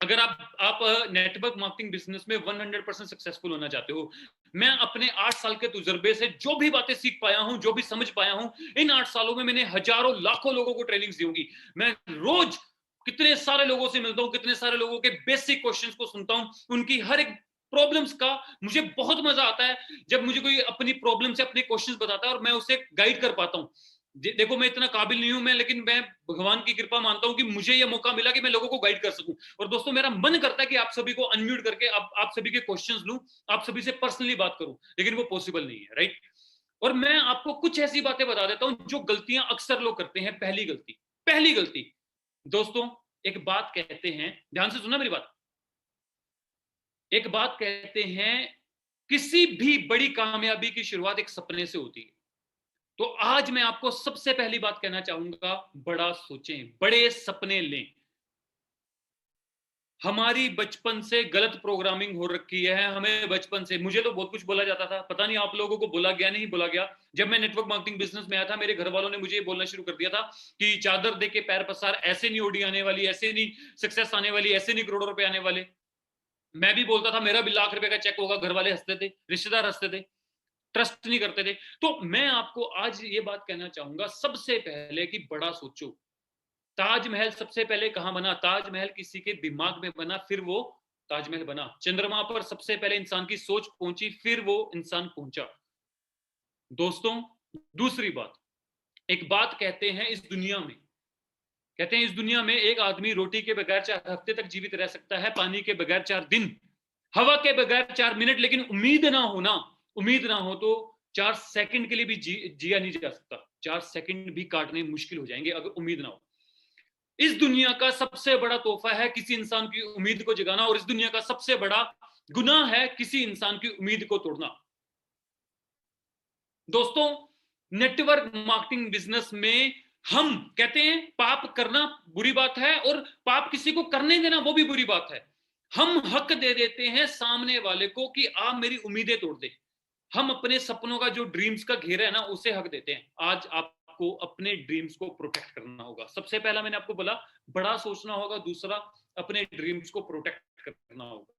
अगर आप नेटवर्क मार्केटिंग बिजनेस में 100% सक्सेसफुल होना चाहते हो, मैं अपने 8 साल के तजुर्बे से जो भी बातें सीख पाया हूं, जो भी समझ पाया हूं, इन 8 सालों में मैंने हजारों लाखों लोगों को ट्रेनिंग दी होगी। मैं रोज कितने सारे लोगों से मिलता हूं, कितने सारे लोगों के बेसिक क्वेश्चंस को सुनता हूं, उनकी हर एक प्रॉब्लम्स का मुझे बहुत मजा आता है जब मुझे कोई अपनी प्रॉब्लम से अपने क्वेश्चंस बताता है और मैं उसे गाइड कर पाता हूं। देखो मैं इतना काबिल नहीं हूं मैं, लेकिन मैं भगवान की कृपा मानता हूं कि मुझे यह मौका मिला कि मैं लोगों को गाइड कर सकूं। और दोस्तों मेरा मन करता है कि आप सभी को अनम्यूट करके आप सभी के क्वेश्चंस लूं, आप सभी से पर्सनली बात करूं, लेकिन वो पॉसिबल नहीं है, राइट। और मैं आपको कुछ ऐसी बातें बता देता हूं जो गलतियां अक्सर लोग करते हैं। पहली गलती, दोस्तों एक बात कहते हैं, ध्यान से सुनना मेरी बात, एक बात कहते हैं, किसी भी बड़ी कामयाबी की शुरुआत एक सपने से होती है। तो आज मैं आपको सबसे पहली बात कहना चाहूंगा, बड़ा सोचें, बड़े सपने लें। हमारी बचपन से गलत प्रोग्रामिंग हो रखी है, हमें बचपन से, मुझे तो बहुत कुछ बोला जाता था, पता नहीं आप लोगों को बोला गया नहीं बोला गया। जब मैं नेटवर्क मार्केटिंग बिजनेस में आया था, मेरे घर वालों ने मुझे बोलना शुरू कर दिया था कि चादर दे के पैर पसार, ऐसे नहीं ओडी आने वाली, ऐसे नहीं सक्सेस आने वाली, ऐसे नहीं करोड़ों रुपए आने वाले। मैं भी बोलता था मेरा भी लाख रुपए का चेक होगा, घर वाले हंसते थे, रिश्तेदार हंसते थे, ट्रस्ट नहीं करते थे। तो मैं आपको आज ये बात कहना चाहूंगा, सबसे पहले कि बड़ा सोचो। ताजमहल सबसे पहले कहां बना? ताजमहल किसी के दिमाग में बना, फिर वो ताजमहल बना। चंद्रमा पर सबसे पहले इंसान की सोच पहुंची, फिर वो इंसान पहुंचा। दोस्तों दूसरी बात, एक बात कहते हैं इस दुनिया में, कहते हैं इस दुनिया में एक आदमी रोटी के बगैर 4 हफ्ते तक जीवित रह सकता है, पानी के बगैर 4 दिन, हवा के बगैर 4 मिनट, लेकिन उम्मीद ना हो ना, उम्मीद ना हो तो 4 सेकंड के लिए भी जिया नहीं जा सकता। 4 सेकंड भी काटने मुश्किल हो जाएंगे अगर उम्मीद ना हो। इस दुनिया का सबसे बड़ा तोहफा है किसी इंसान की उम्मीद को जगाना, और इस दुनिया का सबसे बड़ा गुनाह है किसी इंसान की उम्मीद को तोड़ना। दोस्तों नेटवर्क मार्केटिंग बिजनेस में हम कहते हैं पाप करना बुरी बात है, और पाप किसी को करने देना वो भी बुरी बात है। हम हक दे देते हैं सामने वाले को कि आप मेरी उम्मीदें तोड़ दे। हम अपने सपनों का जो ड्रीम्स का घेरा है ना, उसे हक देते हैं। आज आपको अपने ड्रीम्स को प्रोटेक्ट करना होगा। सबसे पहला मैंने आपको बोला बड़ा सोचना होगा, दूसरा अपने ड्रीम्स को प्रोटेक्ट करना होगा।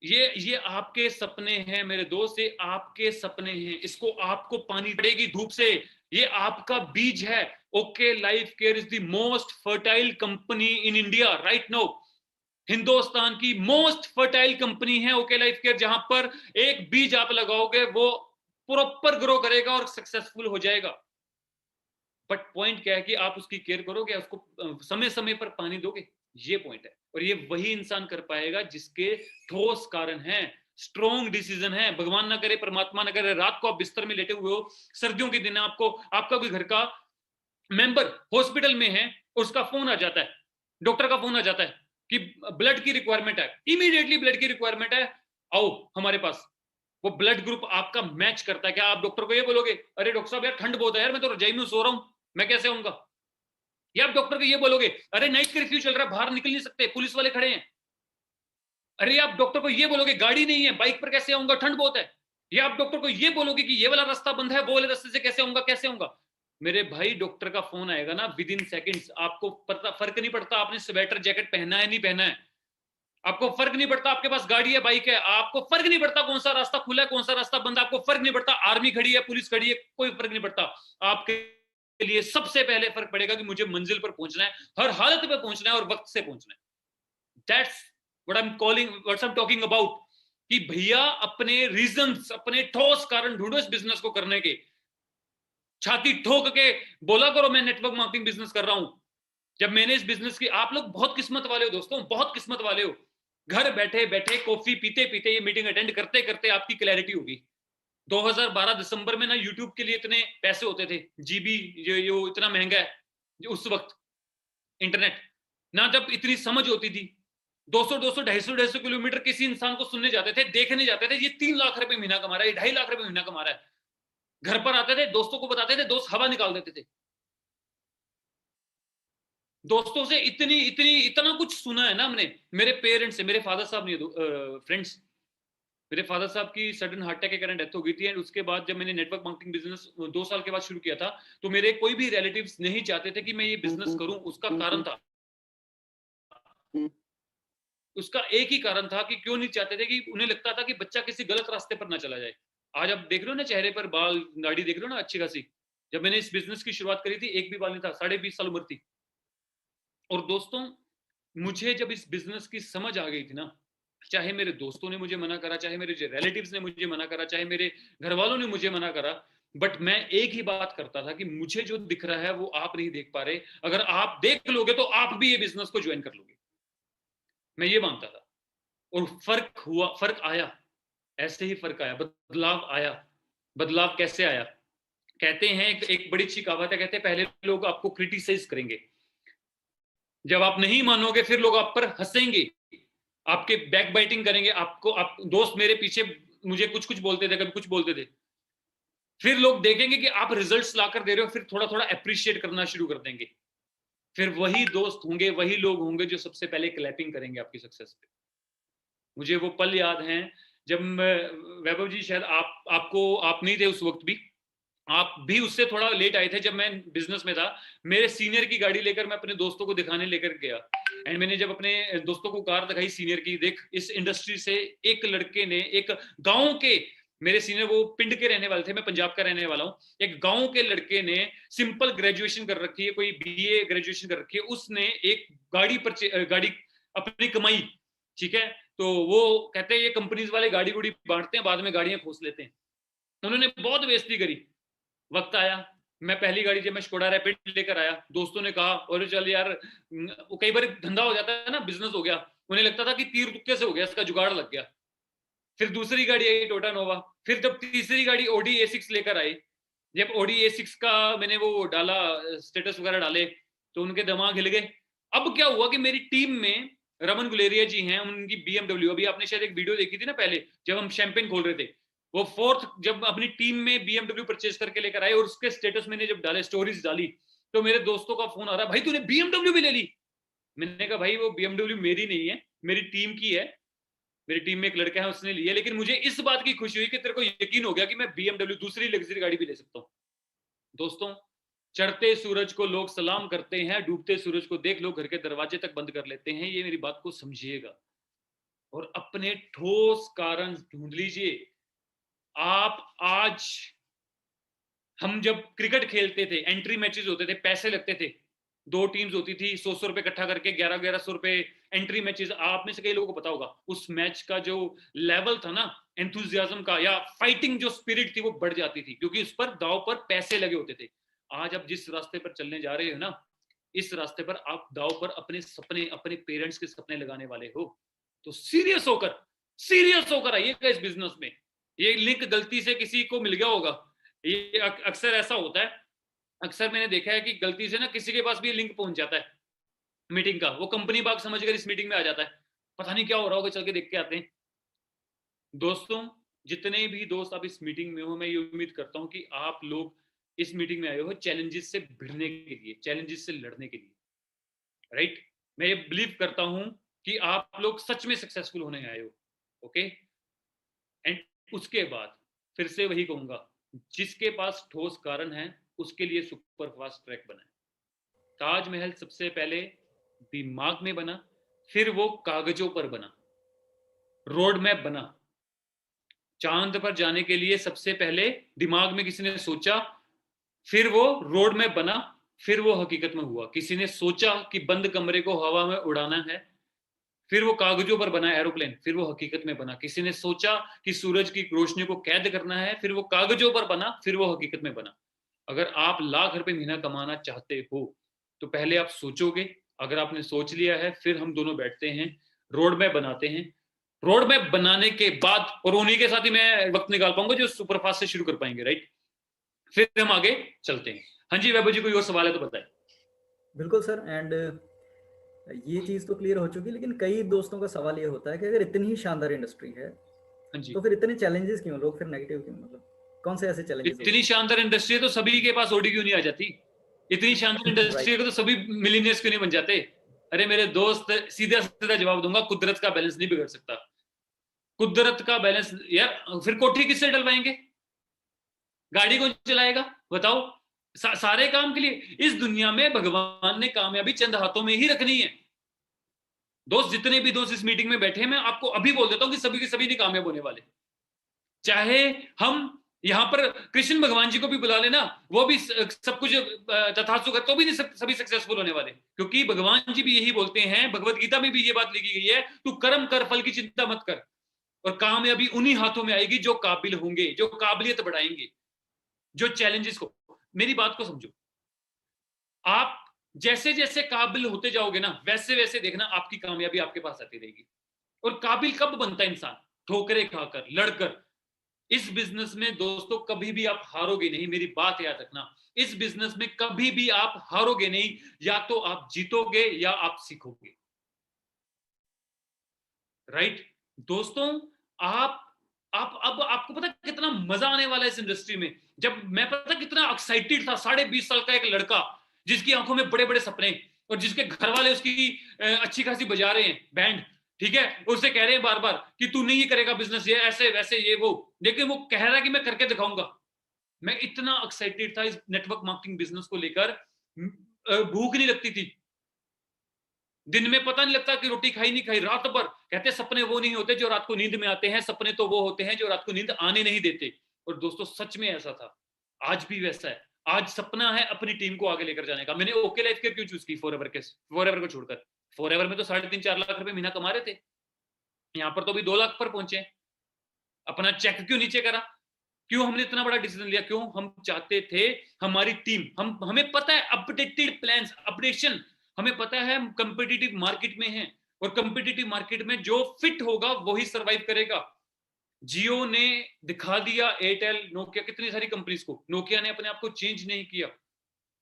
ये आपके सपने हैं मेरे दोस्त, ये आपके सपने हैं, इसको आपको पानी पड़ेगी धूप से। ये आपका बीज है। Okay life care is the most fertile company in India right now. Hindustan की मोस्ट फर्टाइल कंपनी है ओके लाइफ केयर, जहां पर एक बीज आप लगाओगे वो प्रॉपर ग्रो करेगा और सक्सेसफुल हो जाएगा। बट पॉइंट क्या है कि आप उसकी केयर करोगे, उसको समय समय पर पानी दोगे, ये पॉइंट है। और ये वही इंसान कर पाएगा जिसके ठोस कारण है, स्ट्रॉन्ग डिसीजन है। भगवान ना करे, परमात्मा ना करे, रात को आप बिस्तर में लेटे हुए हो, सर्दियों के दिन आपको आपका कोई घर का मेंबर हॉस्पिटल में है, उसका फोन आ जाता है, डॉक्टर का फोन आ जाता है कि ब्लड की रिक्वायरमेंट है, इमीडिएटली ब्लड की रिक्वायरमेंट है, आओ हमारे पास। वो ब्लड ग्रुप आपका मैच करता है। क्या आप डॉक्टर को ये बोलोगे अरे डॉक्टर साहब यार ठंड बहुत है यार, मैं तो रजाई में सो रहा हूं, मैं कैसे आऊंगा? या आप डॉक्टर को ये बोलोगे अरे नाइट कर्फ्यू चल रहा है, बाहर निकल नहीं सकते, पुलिस वाले खड़े हैं? अरे आप डॉक्टर को ये बोलोगे गाड़ी नहीं है, बाइक पर कैसे आऊंगा, ठंड बहुत है? या आप डॉक्टर को ये बोलोगे कि ये वाला रास्ता बंद है, वो वाले रास्ते से कैसे आऊंगा, कैसे आऊंगा? मेरे भाई डॉक्टर का फोन आएगा ना विद इन सेकेंड्स, आपको पता फर्क नहीं पड़ता आपने स्वेटर जैकेट पहना है नहीं पहना है, आपको फर्क नहीं पड़ता आपके पास गाड़ी है बाइक है, आपको फर्क नहीं पड़ता कौन सा रास्ता खुला है कौन सा रास्ता बंद है, आपको फर्क नहीं पड़ता आर्मी खड़ी है पुलिस खड़ी है, कोई फर्क नहीं पड़ता। आपके लिए सबसे पहले फर्क पड़ेगा कि मुझे मंजिल पर पहुंचना है, हर हालत में पहुंचना है और वक्त से पहुंचना है। That's what I am calling, what's I am talking about, कि भैया अपने रीजंस, अपने ठोस कारण ढूंढो इस बिजनेस को करने के। छाती ठोक के बोला करो मैं नेटवर्क मार्केटिंग बिजनेस कर रहा हूं। जब मैंने इस बिजनेस की, आप लोग बहुत किस्मत वाले हो दोस्तों, बहुत किस्मत वाले हो। घर बैठे बैठे कॉफी पीते पीते ये मीटिंग अटेंड करते करते आपकी क्लैरिटी होगी। 2012 दिसंबर में ना यूट्यूब के लिए इतने पैसे होते थे, जीबी जो इतना महंगा है उस वक्त इंटरनेट, ना जब इतनी समझ होती थी। 200 200 250 किलोमीटर किसी इंसान को सुनने जाते थे, देखने जाते थे, ये 3 लाख रुपए महीना कमा रहा है, ये 2.5 लाख रुपए महीना कमा रहा है। घर पर आते थे, दोस्तों को बताते थे, दोस्त हवा निकाल देते थे। दोस्तों से इतनी इतनी इतना कुछ सुना है ना हमने, मेरे पेरेंट्स से, मेरे फादर साहब नहीं, फ्रेंड्स, मेरे फादर साहब की सडन हार्ट अटैक के कारण डेथ हो गई थी। एंड उसके बाद जब मैंने नेटवर्क मार्केटिंग बिजनेस 2 साल के बाद शुरू किया था, तो मेरे कोई भी रिलेटिव्स नहीं चाहते थे कि मैं ये बिजनेस करूं। उसका कारण था, उसका एक ही कारण था कि क्यों नहीं चाहते थे, कि उन्हें लगता था कि बच्चा किसी गलत रास्ते पर ना चला जाए। आज आप देख रहे हो ना चेहरे पर बाल दाढ़ी देख रहे हो ना अच्छी खासी। जब मैंने इस बिजनेस की शुरुआत करी थी एक भी बाल नहीं था, 20.5 साल उम्र थी। और दोस्तों मुझे जब इस बिजनेस की समझ आ गई थी ना, चाहे मेरे दोस्तों ने मुझे मना करा, चाहे मेरे रिलेटिव्स ने मुझे मना करा, चाहे मेरे घर वालों ने मुझे मना करा, बट मैं एक ही बात करता था कि मुझे जो दिख रहा है वो आप नहीं देख पा रहे, अगर आप देख लोगे तो आप भी ये बिजनेस को ज्वाइन कर लोगे। मैं ये मानता था और फर्क हुआ, फर्क आया, ऐसे ही फर्क आया, बदलाव आया। बदलाव कैसे आया? कहते हैं एक बड़ी अच्छी कहावत है, कहते हैं पहले लोग आपको क्रिटिसाइज करेंगे, जब आप नहीं मानोगे फिर लोग आप पर हंसेंगे, आपके बैक बाइटिंग करेंगे, आप दोस्त मेरे पीछे मुझे कुछ कुछ बोलते थे, कभी कुछ बोलते थे, फिर लोग देखेंगे कि आप रिजल्ट्स लाकर दे रहे हो, फिर थोड़ा थोड़ा अप्रिशिएट करना शुरू कर देंगे, फिर वही दोस्त होंगे, वही लोग होंगे जो सबसे पहले क्लैपिंग करेंगे आपकी सक्सेस पे। मुझे वो पल याद हैं जब वैभव जी, शायद आप नहीं थे उस वक्त भी, आप भी उससे थोड़ा लेट आए थे, जब मैं बिजनेस में था, मेरे सीनियर की गाड़ी लेकर मैं अपने दोस्तों को दिखाने लेकर गया, एंड मैंने जब अपने दोस्तों को कार दिखाई सीनियर की, देख इस इंडस्ट्री से एक लड़के ने, एक गांव के, मेरे सीनियर वो पिंड के रहने वाले थे, मैं पंजाब का रहने वाला हूँ, एक गांव के लड़के ने सिंपल ग्रेजुएशन कर रखी है, कोई बीए ग्रेजुएशन कर रखी है, उसने एक गाड़ी अपनी कमाई, ठीक है, तो वो कहते हैं ये कंपनीज वाले गाड़ी गुड़ी बांटते हैं, बाद में गाड़ियां खोस लेते हैं, उन्होंने बहुत बेइज्जती करी। वक्त आया, मैं पहली गाड़ी जब मैं स्कोडा रैपिड लेकर आया, दोस्तों ने कहा और चल यार, वो कई बार धंधा हो जाता है ना, बिजनेस हो गया, उन्हें लगता था कि तीर तुक्के से हो गया, इसका जुगाड़ लग गया। फिर दूसरी गाड़ी आई टोटा नोवा, फिर जब तीसरी गाड़ी ओडी A6 लेकर आई, जब ओडी A6 का मैंने वो डाला, स्टेटस वगैरह डाले, तो उनके दिमाग हिल गए। अब क्या हुआ कि मेरी टीम में रमन गुलेरिया जी हैं, उनकी BMW, अभी आपने शायद एक वीडियो देखी थी ना पहले, जब हम शैंपेन खोल रहे थे, वो फोर्थ जब अपनी टीम में BMW परचेज करके लेकर आए, और उसके स्टेटस मैंने जब डाले, स्टोरीज डाली, तो मेरे दोस्तों का फोन आ रहा, भाई तूने BMW भी ले ली। मैंने कहा भाई वो BMW मेरी नहीं है, मेरी टीम की है, मेरी टीम में एक लड़का है उसने लिया, लेकिन मुझे इस बात की खुशी हुई कि तेरे को यकीन हो गया कि मैं BMW दूसरी लग्जरी गाड़ी भी ले सकता हूँ। दोस्तों, चढ़ते सूरज को लोग सलाम करते हैं, डूबते सूरज को देख लोग घर के दरवाजे तक बंद कर लेते हैं, ये मेरी बात को समझिएगा और अपने ठोस कारण ढूंढ लीजिए। आप आज, हम जब क्रिकेट खेलते थे, एंट्री मैचेस होते थे, पैसे लगते थे, 2 टीम्स होती थी, 100 रुपए इकट्ठा करके 1100 रुपए एंट्री मैचेस, आप में से कई लोगों को पता होगा, उस मैच का जो लेवल था ना, एंथुजियाज्म का या फाइटिंग जो स्पिरिट थी, वो बढ़ जाती थी, क्योंकि उस पर दाव पर पैसे लगे होते थे। आज आप जिस रास्ते पर चलने जा रहे हो ना, इस रास्ते पर आप दाव पर अपने सपने, अपने पेरेंट्स के सपने लगाने वाले हो, तो सीरियस होकर आइएगा इस बिजनेस में। ये लिंक गलती से किसी को मिल गया होगा, ये अक्सर ऐसा होता है, अक्सर मैंने देखा है कि गलती से ना किसी के पास भी लिंक पहुंच जाता है मीटिंग का, वो कंपनी बाग समझकर इस मीटिंग में आ जाता है, पता नहीं क्या हो रहा होगा, चल के देख के आते हैं। दोस्तों, जितने भी दोस्त आप इस मीटिंग में हो, मैं ये उम्मीद करता हूं कि आप लोग इस मीटिंग में आए हो चैलेंजेस से भिड़ने के लिए, चैलेंजेस से लड़ने के लिए, राइट? मैं ये बिलीव करता हूं कि आप लोग सच में सक्सेसफुल होने आए हो, ओके? एंड उसके बाद फिर से वही कहूंगा, जिसके पास ठोस कारण है उसके लिए सुपर फास्ट ट्रैक बना है। ताजमहल सबसे पहले दिमाग में बना, फिर वो कागजों पर बना, रोड मैप बना। चांद पर जाने के लिए सबसे पहले दिमाग में किसी ने सोचा, फिर वो रोड मैप बना, फिर वो हकीकत में हुआ। किसी ने सोचा कि बंद कमरे को हवा में उड़ाना है, फिर वो कागजों पर बना एरोप्लेन, फिर वो हकीकत में बना। किसी ने सोचा कि सूरज की रोशनी को कैद करना है, फिर वो कागजों पर बना, फिर वो हकीकत में बना। अगर आप लाख रुपए महीना कमाना चाहते हो तो पहले आप सोचोगे, अगर आपने सोच लिया है फिर हम दोनों बैठते हैं, रोड मैप बनाते हैं। रोड मैप बनाने के बाद, और उन्हीं के साथ ही मैं वक्त निकाल पाऊंगा जो सुपरफास्ट से शुरू कर पाएंगे, राइट? फिर हम आगे चलते हैं। हाँ जी वैभव जी, कोई और सवाल है तो बताएं। बिल्कुल सर, एंड ये चीज़ तो क्लियर हो चुकी, लेकिन कई दोस्तों का सवाल ये होता है कि अगर इतनी ही शानदार इंडस्ट्री है हाँ जी, तो फिर इतने चैलेंजेस क्यों, लोग फिर नेगेटिव क्यों, मतलब कौन से ऐसे चैलेंजेस इतनी शानदार इंडस्ट्री है तो सभी के पास ऑडी क्यों नहीं आ जाती? इतनी शानदार इंडस्ट्री है तो सभी मिलीनियर्स क्यों नहीं बन जाते? अरे मेरे दोस्त, सीधा सीधा जवाब दूंगा, कुदरत का बैलेंस नहीं बिगड़ सकता। कुदरत का बैलेंस यार, फिर कोठी किससे डलवाएंगे? गाड़ी कौन चलाएगा बताओ? सारे काम के लिए इस दुनिया में भगवान ने कामयाबी चंद हाथों में ही रखनी है। दोस्त, जितने भी दोस्त इस मीटिंग में बैठे हैं, मैं आपको अभी बोल देता हूं कि सभी के सभी नहीं कामयाब होने वाले। चाहे हम यहां पर कृष्ण भगवान जी को भी बुला लेना, वो भी सब कुछ तथास्तु कर, तो भी नहीं सभी सक्सेसफुल होने वाले, क्योंकि भगवान जी भी यही बोलते हैं, भगवत गीता में भी ये बात लिखी गई है, तू कर्म कर, फल की चिंता मत कर, और कामयाबी उन्हीं हाथों में आएगी जो काबिल होंगे, जो काबिलियत बढ़ाएंगे, जो चैलेंजेस को। मेरी बात को समझो, आप जैसे जैसे काबिल होते जाओगे ना, वैसे वैसे देखना आपकी कामयाबी आपके पास आती रहेगी। और काबिल कब बनता है इंसान? ठोकरें खाकर, लड़कर। इस बिजनेस में दोस्तों कभी भी आप हारोगे नहीं, मेरी बात याद रखना, इस बिजनेस में कभी भी आप हारोगे नहीं, या तो आप जीतोगे या आप सीखोगे। राइट दोस्तों, आप अब आपको पता कितना मजा आने वाला है इस इंडस्ट्री में। जब मैं पता कितना एक्साइटेड था, 20.5 साल का एक लड़का जिसकी आंखों में बड़े बड़े सपने, और जिसके घर वाले उसकी अच्छी खासी बजा रहे हैं बैंड, ठीक है, उससे कह रहे हैं बार बार कि तू नहीं करेगा बिजनेस, ये ऐसे वैसे ये वो, लेकिन वो कह रहा है कि मैं करके दिखाऊंगा। मैं इतना एक्साइटेड था इस नेटवर्क मार्केटिंग बिजनेस को लेकर, भूख नहीं लगती थी, दिन में पता नहीं लगता कि रोटी खाई नहीं खाई, रात भर। कहते सपने वो नहीं होते जो रात को नींद में आते हैं, सपने तो वो होते हैं जो रात को नींद आने नहीं देते। और दोस्तों सच में ऐसा था, आज भी वैसा है। आज सपना है अपनी टीम को आगे लेकर जाने का। मैंने ओके लाइफ केयर क्यों चूज की फॉरएवर को छोड़कर? फॉरएवर में तो 3.5-4 लाख रुपए महीना कमा रहे थे, यहाँ पर तो अभी 2 लाख पर पहुंचे। अपना चेक क्यों नीचे करा? क्यों हमने इतना बड़ा डिसीजन लिया? क्यों? हम चाहते थे हमारी टीम, हमें पता है अपडेटेड प्लान्स, अपडेशन, हमें पता है हम कंपिटिटिव मार्केट में हैं, और कंपिटिटिव मार्केट में जो फिट होगा वही सरवाइव करेगा। जियो ने दिखा दिया, एयरटेल, नोकिया, कितनी सारी कंपनीज को, नोकिया ने अपने आप को चेंज नहीं किया,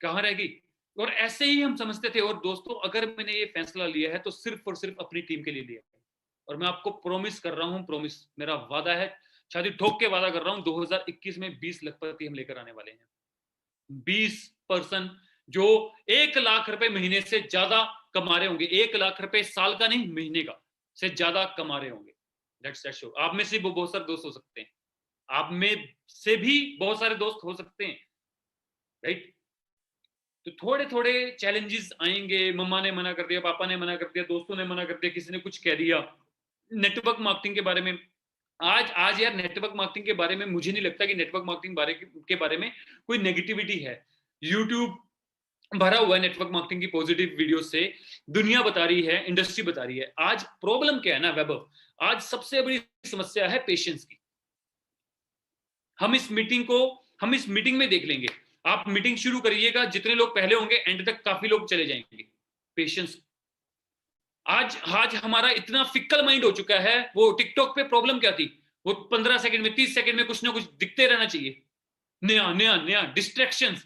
कहां रहेगी? और ऐसे ही हम समझते थे। और दोस्तों अगर मैंने ये फैसला लिया है तो सिर्फ और सिर्फ अपनी टीम के लिए लिया है। और मैं आपको प्रॉमिस कर रहा हूं, प्रॉमिस मेरा वादा है, शादी ठोक के वादा कर रहा हूं, 2021 में 20 लखपति हम लेकर आने वाले हैं। 20% जो 1 लाख रुपए महीने से ज्यादा कमा रहे होंगे, 1 लाख रुपए साल का नहीं, महीने का से ज्यादा कमा रहे होंगे। That's that show. आप में से बहुत सारे दोस्त हो सकते हैं, आप में से भी बहुत सारे दोस्त हो सकते हैं, राइट? तो थोड़े थोड़े चैलेंजेस आएंगे, मम्मा ने मना कर दिया, पापा ने मना कर दिया, दोस्तों ने मना कर दिया, किसी ने कुछ कह दिया नेटवर्क मार्केटिंग के बारे में। आज यार नेटवर्क मार्केटिंग के बारे में मुझे नहीं लगता कि नेटवर्क मार्केटिंग के बारे में कोई नेगेटिविटी है। यूट्यूब भरा हुआ है नेटवर्क मार्केटिंग की पॉजिटिव वीडियो से, दुनिया बता रही है, इंडस्ट्री बता रही है। आज प्रॉब्लम क्या है ना वैभव, आज सबसे बड़ी समस्या है पेशेंस की। हम इस मीटिंग में देख लेंगे। आप मीटिंग शुरू करिएगा, जितने लोग पहले होंगे एंड तक काफी लोग चले जाएंगे। पेशेंस। आज हमारा इतना फिक्कल माइंड हो चुका है। वो टिकटॉक पे प्रॉब्लम क्या थी, वो 15 सेकंड में 30 सेकंड में कुछ ना कुछ दिखते रहना चाहिए, नया नया नया डिस्ट्रैक्शंस।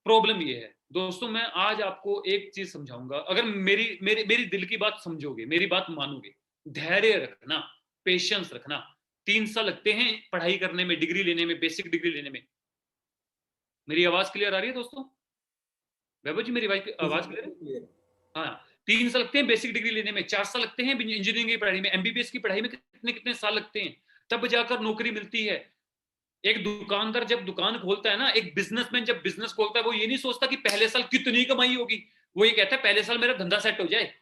प्रॉब्लम ये है दोस्तों। मैं आज आपको एक चीज समझाऊंगा, अगर मेरी दिल की बात समझोगे, मेरी बात मानोगे, धैर्य रखना, पेशेंस रखना। 3 साल लगते हैं पढ़ाई करने में, डिग्री लेने में, बेसिक डिग्री लेने में। मेरी आवाज क्लियर आ रही है दोस्तों? वैभव जी मेरी आवाज क्लियर है? हाँ, 3 साल लगते हैं बेसिक डिग्री लेने में, 4 साल लगते हैं इंजीनियरिंग की पढ़ाई में, एमबीबीएस की पढ़ाई में कितने कितने साल लगते हैं, तब जाकर नौकरी मिलती है। एक दुकानदार जब दुकान खोलता है ना, एक बिजनेसमैन जब बिजनेस खोलता है, वो ये नहीं सोचता कि पहले साल कितनी कमाई होगी, वो ये कहता है पहले साल मेरा धंधा सेट हो जाए।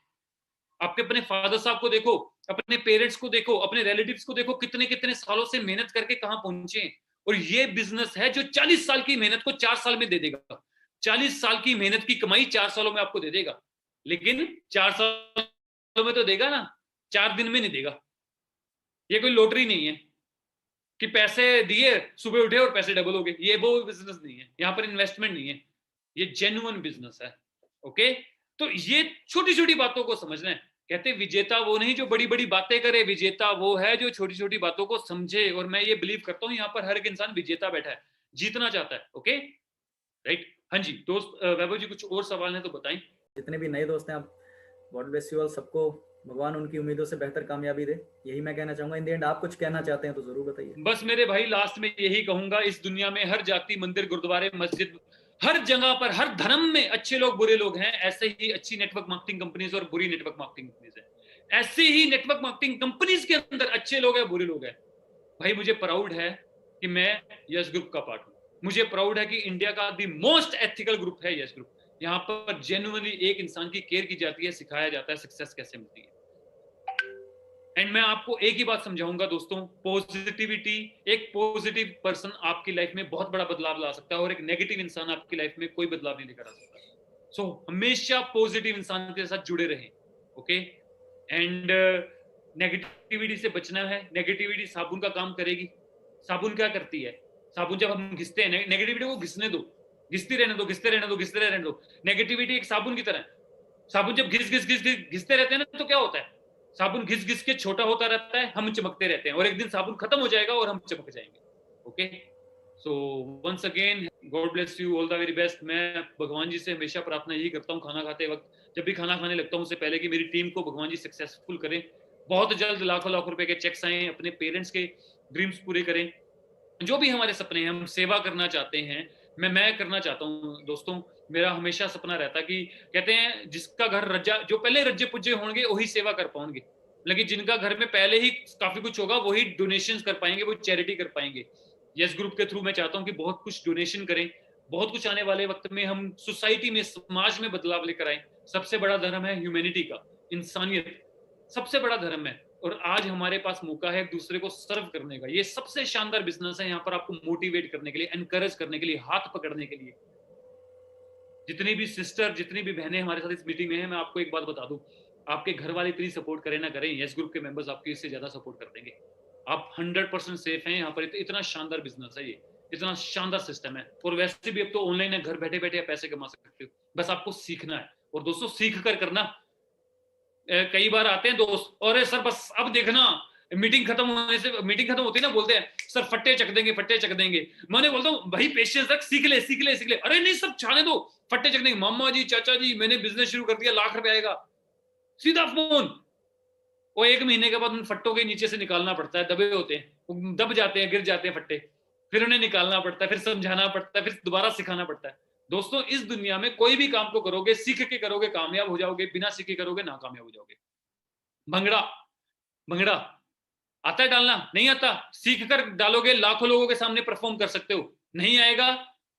आपके अपने फादर साहब को देखो, अपने पेरेंट्स को देखो, अपने रिलेटिव्स को देखो, कितने कितने सालों से मेहनत करके कहां पहुंचे। और ये बिजनेस है जो 40 साल की मेहनत को 4 साल में दे देगा। 40 साल की मेहनत की कमाई 4 सालों में आपको दे देगा। लेकिन 4 सालों में तो देगा ना, 4 दिन में नहीं देगा। ये कोई लॉटरी नहीं है कि पैसे दिए सुबह उठे और पैसे डबल हो गए। ये वो बिजनेस नहीं है, यहाँ पर इन्वेस्टमेंट नहीं है, ये जेन्युइन बिजनेस है। ओके, तो ये छोटी छोटी बातों को समझना है। कहते विजेता वो नहीं जो बड़ी बड़ी बातें करे, विजेता वो है जो छोटी छोटी बातों को समझे। और मैं ये बिलीव करता हूँ यहाँ पर हर एक इंसान विजेता बैठा है, जीतना चाहता है। Okay right. हाँ जी दोस्त, वैभव जी कुछ और सवाल है तो बताएं। जितने भी नए दोस्त हैं, आप गॉड ब्लेस यू ऑल, सबको भगवान उनकी उम्मीदों से बेहतर कामयाबी दे, यही मैं कहना चाहूंगा। इन द एंड आप कुछ कहना चाहते हैं तो जरूर बताइए। बस मेरे भाई लास्ट में यही कहूंगा, इस दुनिया में हर जाति, मंदिर, गुरुद्वारे, मस्जिद, हर जगह पर, हर धर्म में अच्छे लोग बुरे लोग हैं। ऐसे ही अच्छी नेटवर्क मार्केटिंग कंपनीज और बुरी नेटवर्क मार्केटिंग कंपनीज है। ऐसे ही नेटवर्क मार्केटिंग कंपनीज के अंदर अच्छे लोग हैं, बुरे लोग हैं। भाई मुझे प्राउड है कि मैं यस ग्रुप का पार्ट हूं। मुझे प्राउड है कि इंडिया का दी मोस्ट एथिकल ग्रुप है यस ग्रुप। यहाँ पर जेन्युइनली एक इंसान की केयर की जाती है, सिखाया जाता है सक्सेस कैसे मिलती है। एंड मैं आपको एक ही बात समझाऊंगा दोस्तों, पॉजिटिविटी, एक पॉजिटिव पर्सन आपकी लाइफ में बहुत बड़ा बदलाव ला सकता है, और एक नेगेटिव इंसान आपकी लाइफ में कोई बदलाव नहीं लेकर आ सकता। सो हमेशा पॉजिटिव इंसान के साथ जुड़े रहें। ओके, एंड नेगेटिविटी से बचना है। नेगेटिविटी साबुन का काम करेगी। साबुन क्या करती है? साबुन जब हम घिसते हैं, नेगेटिविटी को घिसने दो, घिसती रहने दो, घिसते रहने दो, घिसते रहने दो। नेगेटिविटी एक साबुन की तरह है। साबुन जब घिसते रहते हैं ना, तो क्या होता है? साबुन घिस घिस के छोटा होता रहता है, हम चमकते रहते हैं, और एक दिन साबुन खत्म हो जाएगा और हम चमक जाएंगे। Okay, so once again God bless you, all the very best. मैं भगवान जी से हमेशा प्रार्थना यही करता हूँ खाना खाते वक्त, जब भी खाना खाने लगता हूँ उससे पहले, कि मेरी टीम को भगवान जी सक्सेसफुल करें, बहुत जल्द लाखों लाख रुपए के चेक्स आए, अपने पेरेंट्स के ड्रीम्स पूरे करें, जो भी हमारे सपने हैं, हम सेवा करना चाहते हैं, मैं करना चाहता हूँ दोस्तों। मेरा हमेशा सपना रहता है कि कहते हैं जिसका घर रज्जा, जो पहले रज्जे पुज्जे होंगे वही सेवा कर पाएंगे, लेकिन जिनका घर में पहले ही काफी कुछ होगा वही डोनेशंस कर पाएंगे, वो चैरिटी कर पाएंगे। यस ग्रुप के थ्रू मैं चाहता हूँ कि बहुत कुछ डोनेशन करें, बहुत कुछ आने वाले वक्त में हम सोसाइटी में, समाज में बदलाव लेकर आए। सबसे बड़ा धर्म है ह्यूमैनिटी का, इंसानियत सबसे बड़ा धर्म है, और आज हमारे पास मौका है एक दूसरे को सर्व करने का। ये सबसे शानदार बिजनेस है, यहाँ पर आपको मोटिवेट करने के लिए, एनकरेज करने के लिए, हाथ पकड़ने के लिए। जितनी भी सिस्टर, जितनी भी बहनें हमारे साथ इस मीटिंग में हैं, मैं आपको एक बात बता दूं, आपके घर वाले इतनी सपोर्ट करें ना करें, यस ग्रुप के मेंबर्स आपकी इससे ज्यादा सपोर्ट कर देंगे। आप 100% सेफ हैं यहाँ पर। इतना शानदार बिजनेस है ये, इतना शानदार सिस्टम है, और वैसे भी अब तो ऑनलाइन है, घर बैठे बैठे आप पैसे कमा सकते हो, बस आपको सीखना है। और दोस्तों सीख कर करना। कई बार आते हैं दोस्त, और सर बस अब देखना, मीटिंग खत्म होने से, मीटिंग खत्म होती है ना, बोलते हैं सर फट्टे चक देंगे, फट्टे चक देंगे। मैंने बोलता हूँ भाई पेशेंस रख, सीख ले सीख ले सीख ले। अरे नहीं सर छाने दो, फट्टे चक देंगे। मामा जी, चाचा जी, मैंने बिजनेस शुरू कर दिया, लाख रुपए आएगा, सीधा फोन। वो 1 महीने के बाद उन फट्टों के नीचे से निकालना पड़ता है, दबे होते हैं, वो दब जाते हैं, गिर जाते हैं फट्टे, फिर उन्हें निकालना पड़ता है, फिर समझाना पड़ता है, फिर दोबारा सिखाना पड़ता है। दोस्तों इस दुनिया में कोई भी काम को करोगे, सीख के करोगे कामयाब हो जाओगे, बिना सीखे करोगे नाकामयाब हो जाओगे। भंगड़ा, भंगड़ा आता है डालना? नहीं आता, सीख कर डालोगे, लाखों लोगों के सामने परफॉर्म कर सकते हो। नहीं आएगा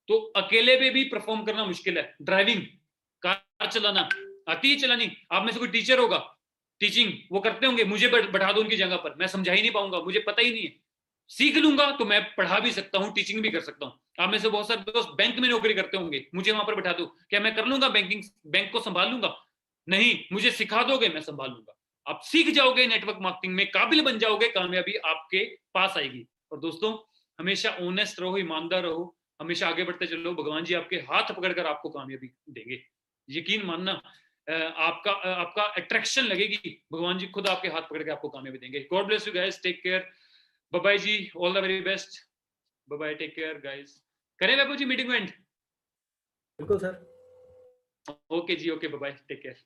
तो अकेले पे भी परफॉर्म करना मुश्किल है। ड्राइविंग, कार चलाना आती है चलानी? आप में से कोई टीचर होगा, टीचिंग वो करते होंगे, मुझे बैठा दो उनकी जगह पर, मैं समझा ही नहीं पाऊंगा, मुझे पता ही नहीं है। सीख लूंगा तो मैं पढ़ा भी सकता हूँ, टीचिंग भी कर सकता हूँ। आप में से बहुत सारे दोस्त बैंक में नौकरी करते होंगे, मुझे वहां पर बैठा दो, क्या मैं कर लूंगा बैंकिंग, बैंक को संभाल लूंगा? नहीं, मुझे सिखा दोगे, मैं संभाल लूंगा। आप सीख जाओगे, नेटवर्क मार्केटिंग में काबिल बन जाओगे, कामयाबी आपके पास आएगी। और दोस्तों हमेशा ऑनेस्ट रहो, ईमानदार रहो, हमेशा आगे बढ़ते चलो, भगवान जी आपके हाथ पकड़कर आपको कामयाबी देंगे। यकीन मानना, आपका आपका अट्रैक्शन लगेगी, भगवान जी खुद आपके हाथ पकड़ के आपको कामयाबी देंगे। God bless you guys, take care, bye bye जी, all the very best, bye bye, take care guys. करें बाबू जी मीटिंग में एंड? बिल्कुल सर। ओके जी, okay, bye bye, take care.